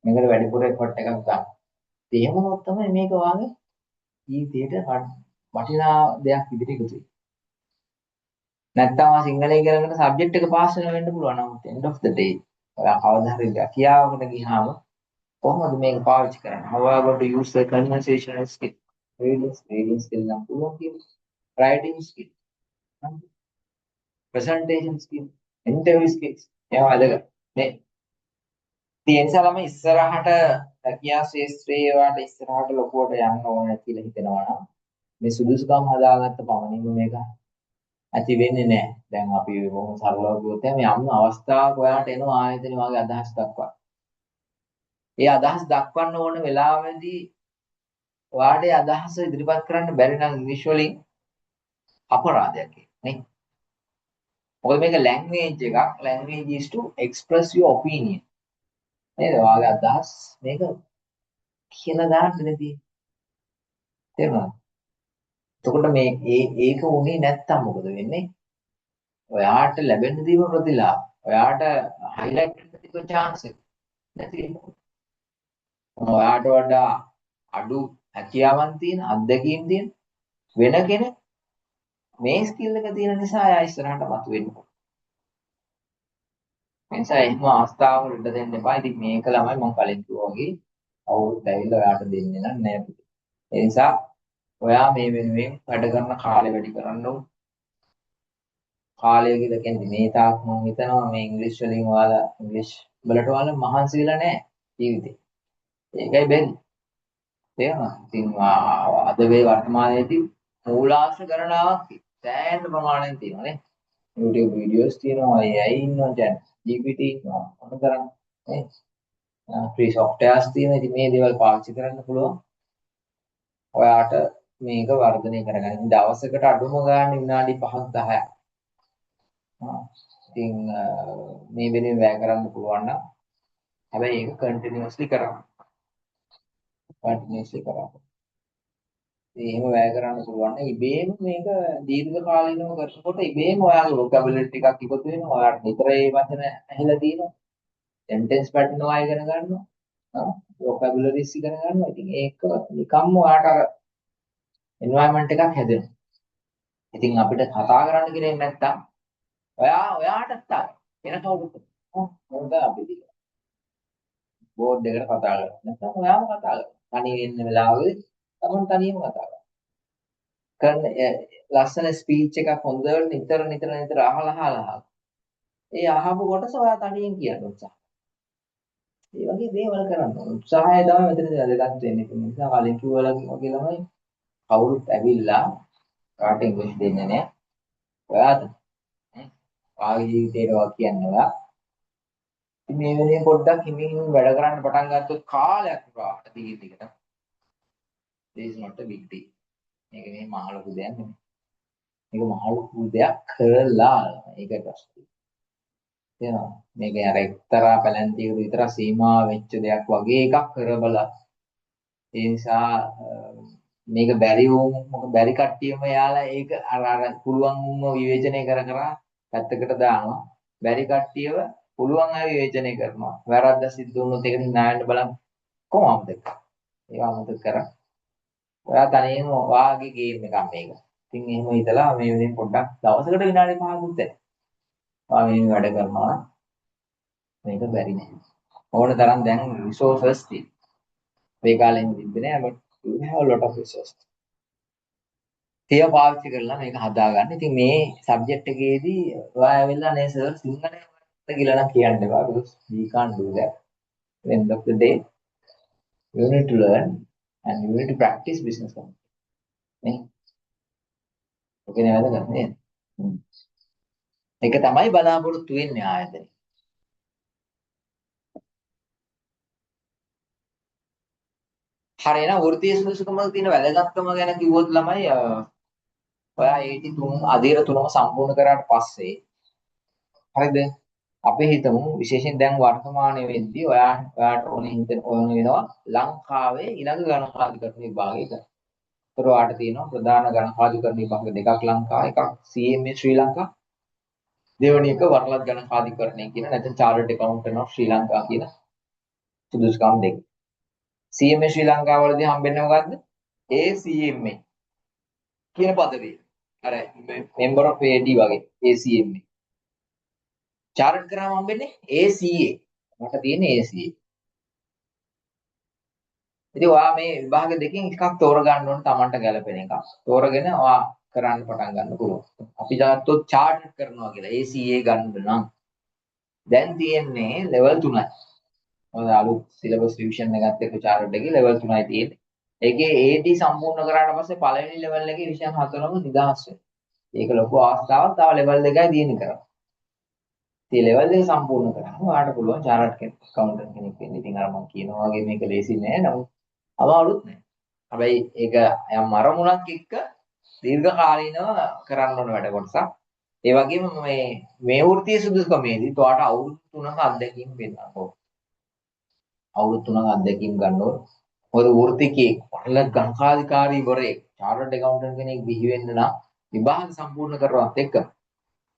මේකට වැඩිපුර එෆර්ට් එකක් ගන්න. එහෙම වුණොත් තමයි මේක වාගේ ජීවිතේට වටිනා දෙයක් විදිහට එකතු වෙන්නේ. නැත්තම් ආ සිංහලෙන් ඉගෙනගෙන සබ්ජෙක්ට් එක පාස් වෙන්න පුළුවන්. නමුත් end of the day ඔයා කවදා හරි රැකියාවකට ගියාම කොහොමද මේක පාවිච්චි කරන්නේ? How are you going to use the conversational skill? Reading skill නම් පුළුවන් කියන්නේ. Writing skill, presentation skill, interview skills. ඒවා වැදගත්. මේ ඒ නිසා ළමයි ඉස්සරහට රැකියා ශාස්ත්‍රයේ වාට ඉස්සරහට ලොකුවට යන්න ඕන කියලා හිතනවා නම් මේ සුදුසුකම් හදාගත්ත පමණින්ම මේක ඇති වෙන්නේ නැහැ. දැන් අපි බොහොම සරලව කිව්වොත් මේ යම් අවස්ථාවක ඔයාලට එනවා ආයතනෙ වගේ අදහස් දක්වන්න. ඒ අදහස් දක්වන්න ඕන වෙලාවෙදී ඔයාලට ඒ අදහස ඉදිරිපත් කරන්න බැරි නම් ඉංග්‍රීසි වලින් අපරාධයක් නේ. මොකද මේක ලැන්ග්වේජ් එකක්. language is to express your opinion. නේද? ඔයාගේ අදහස් මේක කියලා දාන්න නෙදී. තේරුණාද? එතකොට මේ ඒක උනේ නැත්තම් මොකද වෙන්නේ? ඔයාට ලැබෙන්න දීම ප්‍රතිලාභ. ඔයාට highlight වෙන්න තිබ්බ chance එක නැති වෙනවා. ඔයාට වඩා අඩු හැකියාවන් තියෙන අත්දැකීම් තියෙන වෙන කෙනෙක් මේ ස්කිල් එක තියෙන නිසා එයා ඉස්සරහට මතුවෙන්න පුළුවන්. ඒ නිසා එහෙම අවස්ථාවකට ඉඩ දෙන්න එපා. ඉතින් මේක ළමයි මම කලින් කිව්වා වගේ අවුරුද්ද ඇවිල්ලා ඔයාට දෙන්නේ නැහැ. ඒ නිසා ඔයා මේ වෙනුවෙන් වැඩ කරන කාලය වැඩි කරන්න ඕන. කාලය කියලා කියන්නේ මේ තාක් මම හිතනවා මේ ඉංග්‍රීසි වලින් ඔයාලා ඉංග්‍රීසි වලට ඔයාලා මහන්සි වෙලා නැහැ ජීවිතේ. ඒකයි බැරි. තේරුණා? ඉතින් අද වේ වර්තමානයේදී මූලාශ්‍ර ගණනාවක් සෑහෙන ප්‍රමාණයෙන් තියෙනවා නේ. YouTube වීඩියෝස් තියෙනවා, AI ඉන්නවා, chat GPT ඉන්නවා. මොනතරම් නේ? ෆ්‍රී සොෆ්ට්වෙයාර්ස් තියෙනවා. ඉතින් මේ දේවල් පාවිච්චි කරන්න පුළුවන්. ඔයාට මේක වර්ධනය කරගන්න. ඉතින් දවසකට අඩුම ගානේ විනාඩි 5ක් 10ක්. ඉතින් මේ වෙනුවෙන් වැය කරන්න පුළුවන් නම් හැබැයි ඒක කන්ටිනියස්ලි කරන්න. කන්ටිනියස්ලි කරන්න. එහෙම වැය කරන්න පුළුවන් නේ. ඉබේම මේක දීර්ඝ කාලිනව කරනකොට ඉබේම ඔයාගේ vocabulary ටිකක් ඉක්තු වෙනවා. ඔයාලට නිතර ඒ වචන ඇහිලා තියෙනවා. sentence pattern ඔයා ඉගෙන ගන්නවා. vocabularies ඉගෙන ගන්නවා. ඉතින් ඒක නිකම්ම ඔයාට අර environment එකක් හැදෙනවා. ඉතින් අපිට කතා කරන්න කෙනෙක් නැත්තම් ඔයාට තමයි වෙන කවුරුත් මොකද අපි බෝඩ් එකට කතා කරන්නේ. නැත්තම් ඔයාම කතා කරනවා. තනියෙන් ඉන්න වෙලාවෙ තමන් තනියම කතා කරනවා. කරන ලස්සන ස්පීච් එකක් හොඳට නිතර අහලා ඒ අහපු කොටස ඔයා තනියෙන් කියන්න උත්සාහ. ඒ වගේ දේවල් කරන්න ඕන. උත්සාහය තමයි මෙතනදී වැදගත් වෙන්නේ. ඒ නිසා කලින් කිව්වා වගේ ළමයි කවුරුත් ඇවිල්ලා කාට ඉංග්‍රීසි දෙන්නේ නැහැ. ඔයා තමයි. ආගේ ජීවිතේට කියන්නේ ඔයා. ඉතින් මේ වෙලේ පොඩ්ඩක් හිමින් වැඩ කරන්න පටන් ගත්තොත් කාලයක් පුරාට දිගට this is not a big deal. මේක මේ මහ ලොකු දෙයක් නෙමෙයි. මේක මහ ලොකු දෙයක් කරලා ඒක ප්‍රශ්නේ. තේරෙනවද? මේක අර එක්තරා පැලැන්තියකට විතර සීමා වෙච්ච දෙයක් වගේ එකක් කරබලා. ඒ නිසා මේක බැරි මොකද බැරි කට්ටියම යාලා ඒක අර පුළුවන් විවේචනය කර පැත්තකට දානවා. බැරි කට්ටියව පුළුවන් අය විවේචනය කරනවා. වැරද්ද සිද්ධ වුණොත් ඒක නායන්න බලන්න කොහොමද? ඒවා අමතක කරා. ඔයා තනියම වාගේ ගේම් එකක් මේක. ඉතින් එහෙම හිතලා මේ වෙලින් පොඩ්ඩක් දවසකට විනාඩි 5කුත් ඇති. මේ වැඩ කරනවා මේක බැරි නෑ. ඕන තරම් දැන් resources තියෙනවා. මේ කාලෙන් තිබ්බේ නෑ but you have a lot of resources. ඒවා පාවිච්චි කරලා මේක හදාගන්න. ඉතින් මේ සබ්ජෙක්ට් එකේදී ඔයා ඇවිල්ලා නේ සර් සිංහලෙන් කියලා නම් කියන්න එපා. because we can't do that. At the end of the day you need to learn and you need to practice business communication. නේ? ඔකේ නේද කරන්නේ? ඒක තමයි බලාපොරොත්තු වෙන්නේ ආයතනේ. හරි එහෙනම් වෘත්තීය සුදුසුකම තියෙන වැදගත්කම ගැන කිව්වොත් ළමයි ඔයා 83 අධීර තුනම සම්පූර්ණ කරාට පස්සේ හරිද? අපි හිතමු විශේෂයෙන් දැන් වර්තමානයේ වෙද්දී ඔයාට ඕන වෙනවා ලංකාවේ ඊළඟ ගණනාධිකරණ විභාගය කරන්න. ඒතර ඔයාට තියෙනවා ප්‍රධාන ගණනාධිකරණ විභාග දෙකක් ලංකාවේ එකක් CMA ශ්‍රී ලංකා දෙවෙනි එක වරලත් ගණනාධිකරණය කියන නැත්නම් චාර්ටර්ඩ් ඇකවුන්ටන්ට් ඔෆ් ශ්‍රී ලංකා කියන සුදුසුකම් දෙක. CMA ශ්‍රී ලංකාව වලදී හම්බෙන්නේ මොකද්ද? ACMA කියන පදවිය. අර member of AD වගේ ACMA. චාර්ට් කරාම හම්බෙන්නේ ACA. මට තියෙන්නේ ACA. ඉතින් ඔයා මේ විභාග දෙකෙන් එකක් තෝරගන්න ඕන Tamanට ගැලපෙන එකක්. තෝරගෙන ඔයා කරන්න පටන් ගන්න පුළුවන්. අපි දාත්තොත් චාර්ට් කරනවා කියලා ACA ගන්න නම් දැන් තියෙන්නේ level 3යි. මොකද අලුත් සිලබස් රිවිෂන් එකත් එක්ක චාර්ට් එකේ level 3යි තියෙන්නේ. ඒකේ AD සම්පූර්ණ කරාට පස්සේ පළවෙනි level එකේ විෂයන් 4ම නිදහස් වෙනවා. ඒක ලොකු අවස්ථාවක්. තව level 2යි දිනු කරා. ඉතින් level 2 සම්පූර්ණ කරාම ඔයාලට පුළුවන් චාර්ට් account කෙනෙක් වෙන්න. ඉතින් අර මම කියනවා වගේ මේක ලේසි නෑ. නමුත් අමාරුත් නෑ. හැබැයි ඒක යම් අරමුණක් එක්ක දීර්ඝ කාලීනව කරන්න ඕන වැඩ කොටසක්. ඒ වගේම මේ වෘත්තීය සුදුසුකමේදී ඔයාලට අවුරුදු 3ක අත්දැකීම් වෙන්න ඕන. අවුරුදු 3ක අත්දැකීම් ගන්න ඕන. මොකද වෘත්තිකේ පළ ගණකාධිකාරීවරයෙක් චාර්ටර්ඩ් ඇකවුන්ටන්ට් කෙනෙක් බිහි වෙන්න නම් විභාග සම්පූර්ණ කරනවත් එක්ක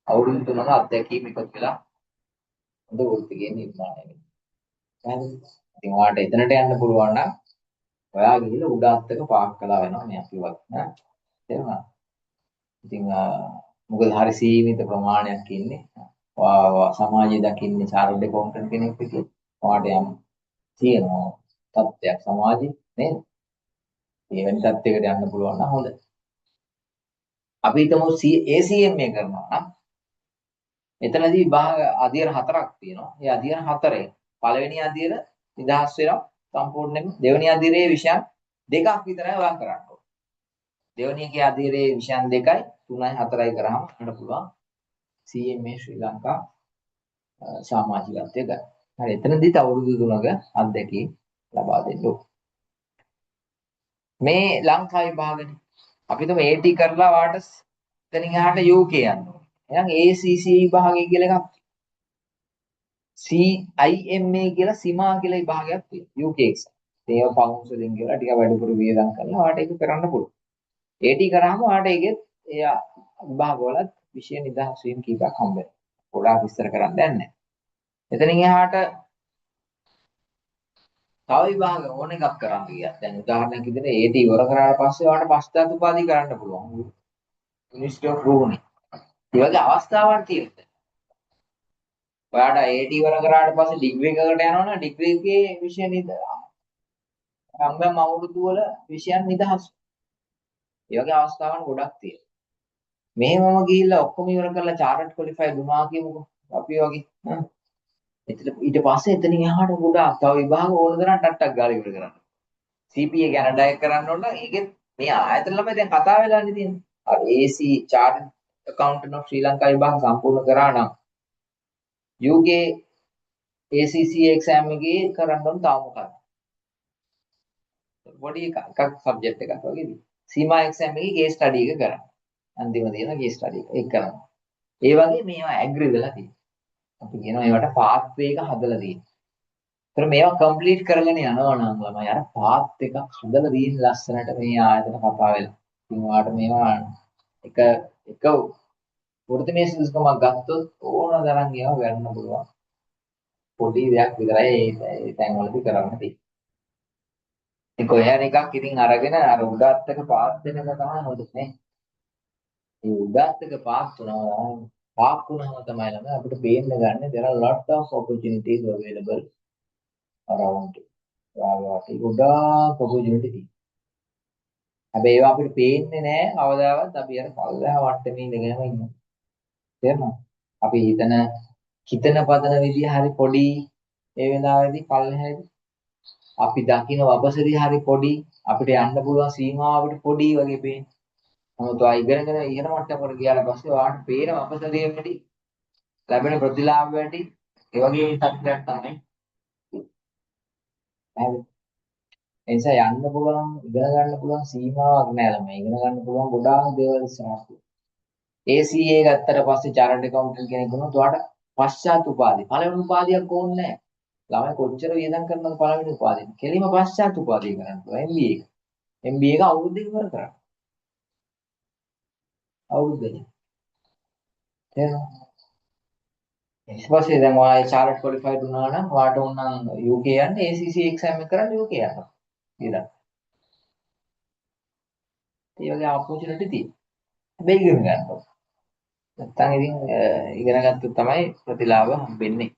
අවුරුදු 3ක අත්දැකීම් එකතු වෙලා හොඳ වෘත්තිකේ නිර්මාණය වෙනවා. හරිද? ඉතින් ඔයාලට එතනට යන්න පුළුවන් නම් ඔයා ගිහිල්ලා උඩ අත්තක පාක් කළා වෙනවා මේ අපි වගේ ඈ. තේරුණා? ඉතින් මොකද හරි සීමිත ප්‍රමාණයක් ඉන්නේ. සමාජයේ දකින්නේ චාර්ටර්ඩ් ඇකවුන්ටන්ට් කෙනෙක් විදියට. ඔයාට යම් තියෙනවා තත්ත්වයක් සමාජයේ නේද? මේ වෙන තත්ත්වයකට යන්න පුළුවන් නම් හොඳයි. අපි හිතමු ACMA කරනවා නම් එතනදී විභාග අධීර 4ක් තියෙනවා. ඒ අධීර 4 පළවෙනි අධීර නිදහස් වෙනවා සම්පූර්ණයෙන්ම. දෙවෙනි අධීරයේ විෂයන් දෙකක් විතරයි ඔයා කරන්න ඕනේ. දෙවෙනි එකේ අධීරයේ විෂයන් 2යි 3යි 4යි කරාම ගන්න පුළුවන් CMA ශ්‍රී ලංකා සමාජිකත්වය ගන්න. හරි එතනදිත් අවුරුදු 3ක අත්දැකීම් ලබා දෙන්න ඕනේ. මේ ලංකා විභාගනේ අපි තුම AT කරලා වාට එතනින් එහාට UK යන්න ඕනේ. එහෙනම් ACC විභාගය කියලා එකක් CIMA කියලා සීමා කියලා විභාගයක් තියෙනවා UK exam. ඒව පවුන්ස් වලින් කියලා ටික වැඩිපුර වියදම් කරලා වාට ඒක කරන්න පුළුවන්. AT කරාම ඔයාලට ඒකෙත් එයා විභාගවල විෂය නිදහස් වීම කීපයක් හම්බ වෙනවා. ගොඩාක් විස්තර කරන්න දෙයක් නැහැ. එතනින් එහාට තව විභාග ඕන එකක් කරන්න ගියා. දැන් උදාහරණයක් විදිහට AT ඉවර කරාට පස්සේ ඔයාලට පශ්චාත් උපාධි කරන්න පුළුවන්. Ministry of රූනේ. ඒ වගේ අවස්ථාවක් තියෙනවා. ඔයාට AT ඉවර කරාට පස්සේ ඩිග්‍රී එකකට යනවනම් ඩිග්‍රී එකේ විෂය හම්බෙම අවුරුදු වල විෂයන් නිදහස්. ඒ වගේ අවස්ථාවන් ගොඩක් තියෙනවා. මෙහෙමම ගිහිල්ලා ඔක්කොම ඉවර කරලා චාර්ටඩ් ක්වොලිෆයිඩ් වුණා කියමුකෝ. අපි වගේ. ඊට පස්සේ එතනින් එහාට ගොඩාක් තව විභාග ඕන තරම් ටට්ටක් ගාලා ඉවර කරන්න. CPA කැනඩා එක කරන්න ඕන නම් ඒකෙත් මේ ආයතන ළමයි දැන් කතා වෙලානේ තියෙන්නේ. අර AC Chartered Accountant of Sri Lanka විභාග සම්පූර්ණ කරා නම් UK ACCA exam එකේ කරන්න ඕන තාම මොකක්ද? පොඩි එකක් සබ්ජෙක්ට් එකක් වගේ. සීමා exam එකේ case study එක කරන්න. අන්තිම තියෙන case study එක කරන්න. ඒ වගේ මේවා ඇග්‍රි වෙලා තියෙනවා. අපි කියනවා ඒවට pathway එක හදලා තියෙනවා. ඒතර මේවා කම්ප්ලීට් කරගෙන යනවා නම් ළමයි අර පාත් එකක් හදලා තියෙන ලස්සනට මේ ආයතන කතා වෙලා. ඉතින් ඔයාලට මේවා එක වෘත්තීය සුදුසුකමක් ගත්තොත් ඕන තරම් ඒවා ගන්න පුළුවන්. පොඩි දෙයක් විතරයි ඒ තැන්වලදී කරන්න තියෙන්නේ. ඒ කොහේන එකක් ඉතින් අරගෙන අර උඩත් එක පාත් වෙන එක තමයි හොඳ නේ. ඒ උඩත් එක පාත් වුණාම තමයි ළමයි අපිට පේන්න ගන්න there are lot of opportunities available around. වාගේ ගොඩාක් opportunity තියෙනවා. හැබැයි ඒවා අපිට පේන්නේ නැහැ කවදාවත් අපි අර පල්ලෙහා වට්ටමේ ඉඳගෙනම ඉන්නවා. තේරෙනවද? අපි හිතන පදන විදිය හරි පොඩි ඒ වෙලාවේදී පල්ලෙහාදී අපි දකින්න වපසරිය හරි පොඩි අපිට යන්න පුළුවන් සීමාව අපිට පොඩි වගේ පේන්නේ. නමුත් ඔයා ඉගෙනගෙන ඉහළ මට්ටමකට ගියාට පස්සේ ඔයාට පේන වපසරිය වැඩි ලැබෙන ප්‍රතිලාභ වැඩි ඒ වගේ තත්ත්වයක් තමයි. හරි. ඒ නිසා යන්න පුළුවන් ඉගෙන ගන්න පුළුවන් සීමාවක් නෑ ළමයි. ඉගෙන ගන්න පුළුවන් ගොඩාක් දේවල් ඉස්සරහට. ACA ගත්තට පස්සේ චාර්ටර්ඩ් ඇකවුන්ටන්ට් කෙනෙක් වුණොත් ඔයාට පශ්චාත් උපාධිය. පළවෙනි උපාධියක් ඕනේ නෑ. ළමයි කොච්චර වියදම් කරනවද පළවෙනි උපාධිය. කෙලිම පශ්චාත් උපාධිය කරන්න පුළුවන් MBA එක. MBA එක අවුරුද්දක ඉවර කරන්න. අවුරුද්දේ. තේරෙනවද? ඊට පස්සේ දැන් ඔයා චාර්ටර්ඩ් ක්වොලිෆයිඩ් වුණා නම් ඔයාට ඕන නම් UK යන්න ACCA එක්සෑම් එක කරන්න UK යන්න. ඉතින් ඒ වගේ අපෝචුනිටි තියෙනවා. හැබැයි ඉගෙන ගන්න ඕන. නැත්තම් ඉතින් ඉගෙන ගත්තොත් තමයි ප්‍රතිලාභ හම්බෙන්නේ.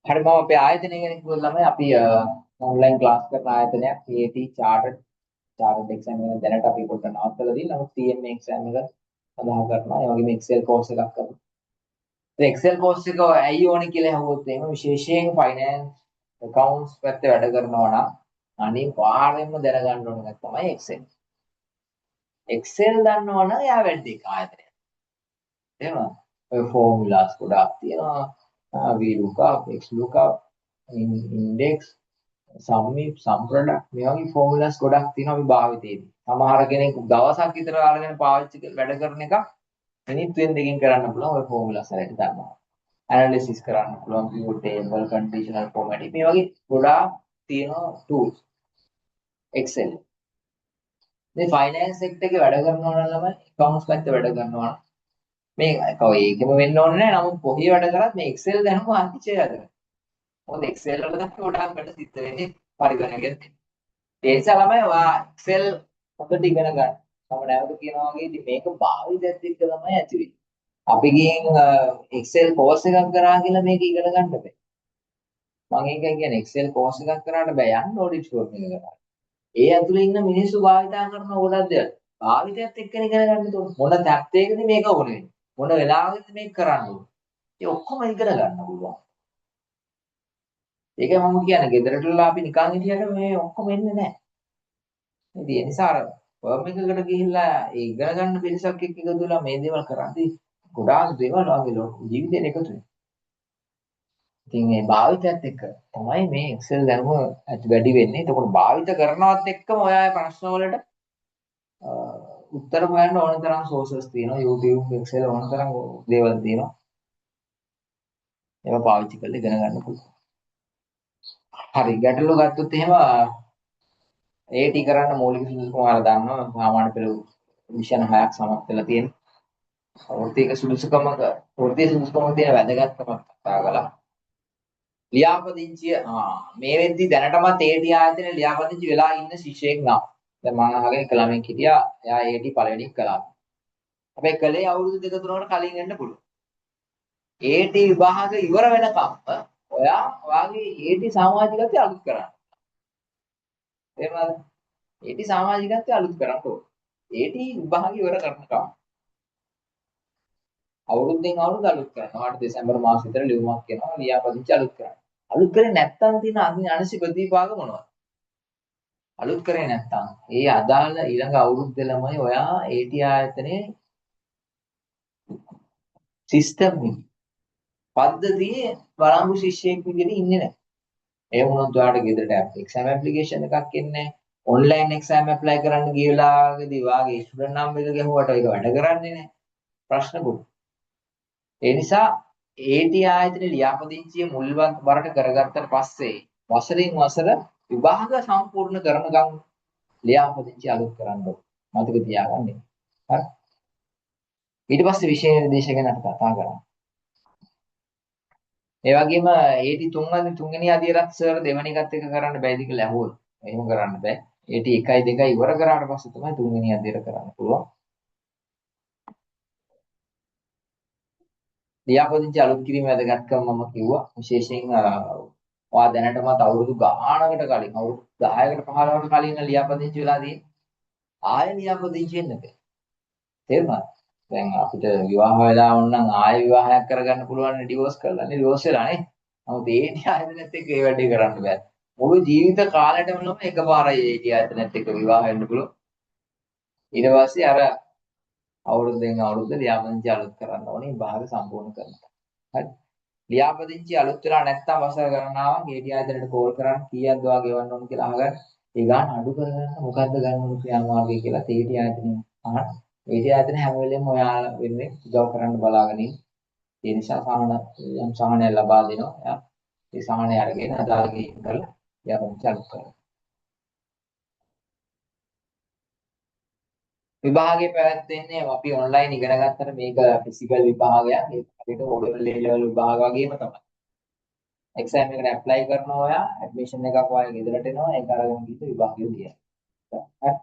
හරි මම අපේ ආයතනය ගැන කිව්වොත් ළමයි අපි ඔන්ලයින් ක්ලාස් කරන ආයතනයක් AT chartered exam එක දැනට අපි පොඩ්ඩක් නවත්තලා තියෙනවා. නමුත් TMA exam එක සඳහන් කරනවා. ඒ වගේම Excel course එකක් කරනවා. ඒ Excel course එක ඇයි ඕනේ කියලා අහුවොත් එහෙම විශේෂයෙන් finance accounts පැත්තේ වැඩ කරනවා නම් අනිවාර්යයෙන්ම දැනගන්න ඕන එකක් තමයි Excel. Excel දන්නවනම් එයා වැඩි එක ආයතනය. තේරුණාද? ඔය ෆෝමියුලාස් ගොඩාක් තියෙනවා. VLOOKUP, XLOOKUP, index, සම්මිප්, සම්ප්‍රොඩක්ට් මේ වගේ ෆෝමියුලාස් ගොඩක් තියෙනවා අපි භාවිතේදී. සමහර කෙනෙක් දවසක් විතර අරගෙන පාවිච්චි වැඩ කරන එක මිනිත්තුෙන් දෙකකින් කරන්න පුළුවන් ඔය ෆෝමියුලාස් වලට ගන්නවා. ඇනලිසිස් කරන්න පුළුවන් pivot table, conditional formatting මේ වගේ ගොඩාක් තියෙනවා tools Excel. මේ ෆයිනෑන්ස් සෙක්ටර් එකේ වැඩ කරනවා නම් ළමයි accounts පැත්තේ වැඩ කරනවා නම් මේ කව ඒකම වෙන්න ඕනේ නැහැ. නමුත් කොහේ වැඩ කරත් මේ Excel දැනුම අතිශය වැදගත්. මොකද Excel වල තමයි ගොඩාක් වැඩ සිද්ධ වෙන්නේ පරිගණකයෙන්. ඒ නිසා ළමයි ඔයා Excel හොඳට ඉගෙන ගන්න. මම නැවත කියනවා වගේ ඉතින් මේක භාවිතයත් එක්ක තමයි ඇති වෙන්නේ. අපි ගිහින් Excel course එකක් කරා කියලා මේක ඉගෙන ගන්න බෑ. මම ඒක කියන්නේ Excel course එකක් කරාට බෑ යන්න ඔඩිට් ෆර්ම් එකකට. ඒ ඇතුලේ ඉන්න මිනිස්සු භාවිතා කරන ගොඩක් දේවල්. භාවිතයත් එක්ක ඉගෙන ගන්න ඕන. මොන තත්ත්වයකදී මේක ඕනේ වෙන්නේ. මොන වෙලාවකද මේක කරන්න ඕනේ. ඒ ඔක්කොම ඉගෙන ගන්න පුළුවන්. ඒකයි මම කියන්නේ ගෙදරටලා අපි නිකන් හිටියට මේ ඔක්කොම එන්නේ නැහැ. ඉතින් ඒ නිසා අර ෆර්ම් එකකට ගිහිල්ලා ඒ ඉගෙන ගන්න පිරිසක් එක්ක එකතු වෙලා මේ දේවල් කරද්දී ගොඩාක් දේවල් වගේ ජීවිතේට එකතු වෙනවා. ඉතින් මේ භාවිතයත් එක්ක තමයි මේ Excel දැනුම ඇති වැඩි වෙන්නේ. එතකොට භාවිත කරනවත් එක්කම ඔය ප්‍රශ්න වලට උත්තර හොයන්න ඕන තරම් සෝසස් තියෙනවා. YouTube, Excel ඕන තරම් දේවල් තියෙනවා. ඒවා පාවිච්චි කරලා ඉගෙන ගන්න පුළුවන්. හරි ගැටලු ගත්තොත් එහෙම AT කරන්න මූලික සුදුසුකම් ඔයාලා දන්නවා සාමාන්‍ය පෙළ විෂණ 6ක් සමත් වෙලා තියෙනවා. වෘත්තීය සුදුසුකම තියෙන වැදගත්කම කතා කළා. ලියාපදිංචිය මේ වෙද්දි දැනටමත් AT ආයතනයේ ලියාපදිංචි වෙලා ඉන්න ශිෂ්‍යයෙක් නම් දැන් මම අහගෙන එක ළමෙක් හිටියා එයා AT පළවෙනි කළා. හැබැයි කලේ අවුරුදු 2-3කට කලින් වෙන්න පුළුවන්. AT විභාග ඉවර වෙනකම් ඔයා ඔයාගේ AT සමාජිකත්වය අලුත් කරන්න. තේරුණාද? AT සමාජිකත්වය අලුත් කරන්න ඕනේ. AT විභාග ඉවර කරනකම් අවුරුද්දෙන් අවුරුද්ද අලුත් කරනවා. ඔයාට දෙසැම්බර් මාස විතර ලියුමක් එනවා ලියාපදිංචි අලුත් කරන්න. අලුත් කරේ නැත්නම් තියෙන අනිසි ප්‍රතිපාක මොනවද? අලුත් කරේ නැත්නම් ඒ අදාළ ඊළඟ අවුරුද්ද ළමයි ඔයා AT ආයතනයේ සිස්ටම් පද්ධතියේ බලංගු ශිෂ්‍යයෙක් විදිහට ඉන්නේ නැහැ. ඒ වුණොත් ඔයාලට ගෙදරට එක්සෑම් ඇප්ලිකේෂන් එකක් එන්නේ නැහැ. ඔන්ලයින් එක්සෑම් ඇප්ලයි කරන්න ගිය වෙලාවකදී වාගේ ස්ටුඩන්ට් නම් එක ගැහුවට ඒක වැඩ කරන්නේ නැහැ. ප්‍රශ්න පොඩි. ඒ නිසා AT ආයතනයේ ලියාපදිංචිය මුල් වරට කරගත්තට පස්සේ වසරින් වසර විභාග සම්පූර්ණ කරනකම් ලියාපදිංචි අලුත් කරන්න ඕනේ. මතක තියාගන්න. හරි. ඊට පස්සේ විෂය නිර්දේශ ගැන කතා කරමු. ඒ වගේම AT තුන්වෙනි අධ්‍යයනත් සර් දෙවෙනි එකත් එක කරන්න බැයිද කියලා ඇහුවොත් එහෙම කරන්න බෑ. AT 1 2 ඉවර කරාට පස්සේ තමයි තුන්වෙනි අධ්‍යයන කරන්න පුළුවන්. ලියාපදිංචි අලුත් කිරීම වැදගත්කම මම කිව්වා. විශේෂයෙන් ඔයා දැනටමත් අවුරුදු ගානකට කලින් අවුරුදු 10කට 15කට කලින් ලියාපදිංචි වෙලා තියෙන්නේ. ආයෙ ලියාපදිංචි වෙන්න බෑ. තේරුණාද? දැන් අපිට විවාහ වෙලා වුණනම් ආයෙ විවාහයක් කරගන්න පුළුවන් ඩිවෝර්ස් කරලා නේ ඩිවෝර්ස් වෙලා නේ. නමුත් AT ආයතනෙත් එක්ක ඒ වැඩේ කරන්න බෑ. මුළු ජීවිත කාලෙටම නම් එකපාරයි AT ආයතනෙත් එක්ක විවාහ වෙන්න පුළුවන්. ඊට පස්සේ අර අවුරුද්දෙන් අවුරුද්ද ලියාපදිංචි අලුත් කරන්න ඕනේ භාග සම්පූර්ණ කරන්න. හරි. ලියාපදිංචි අලුත් වෙලා නැත්නම් වසර ගණනාවක් AT ආයතනයට කෝල් කරන් කීයක්ද වා ගෙවන්න ඕන කියලා අහගන්න. ඒ ගාන අඩු කරගන්න මොකද්ද ගන්න ඕන ක්‍රියාමාර්ගය කියලා AT ආයතනෙන් අහන්න. AT ආයතන හැම වෙලෙම ඔයාලා වෙන්නේ උදව් කරන්න බලාගෙන ඉන්න. ඒ නිසා සහනය ලබා දෙනවා. එයා ඒ සහනය අරගෙන අදාළ කීම් කරලා ලියාපදිංචි අලුත් කරනවා. විභාගේ පැවැත්වෙන්නේ අපි ඔන්ලයින් ඉගෙන ගත්තට මේක ෆිසිකල් විභාගයක්. ඒක හරියට O level විභාග වගේම තමයි. එක්සෑම් එකට ඇප්ලයි කරනවා ඔයා ඇඩ්මිෂන් එකක් ඔයාගේ ගෙදරට එනවා ඒක අරගෙන ගිහින් විභාගය ලියනවා. හරි.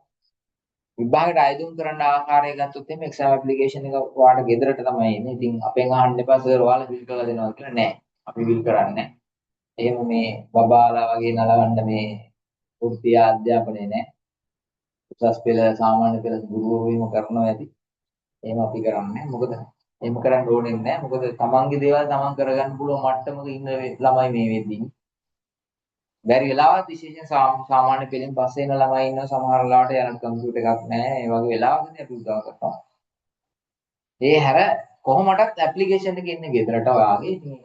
විභාගයට අයදුම් කරන්න ආකාරය ගත්තොත් එimhe එක්සෑම් ඇප්ලිකේෂන් එක ඔයාට ගෙදරට තමයි එන්නේ. ඉතින් අපෙන් අහන්න එපා සර් ඔයාලා ෆිල් කරලා දෙනවා කියලා නෑ. අපි ෆිල් කරන්නේ නෑ. එහෙම මේ බබාලා වගේ නලවන්න මේ වෘත්තීය අධ්‍යාපනය නෑ. උසස් පෙළ සාමාන්‍ය පෙළ ගුරුවරු වීම කරනවා ඇති. එහෙම අපි කරන්නේ නැහැ. මොකද එහෙම කරන්න ඕනේ නැහැ. මොකද තමන්ගේ දේවල් තමන් කරගන්න පුළුවන් මට්ටමක ඉන්න ළමයි මේ වෙද්දී. බැරි වෙලාවත් විශේෂයෙන් සාමාන්‍ය පෙළෙන් පස්සේ එන ළමයි ඉන්න සමහර වෙලාවට යන කම්පියුටර් එකක් නැහැ. ඒ වගේ වෙලාවකදී අපි උදව් කරනවා. ඒ හැර කොහොමඩත් ඇප්ලිකේෂන් එක ඉන්නේ ගෙදරට ඔයාගේ. ඉතින් ඒක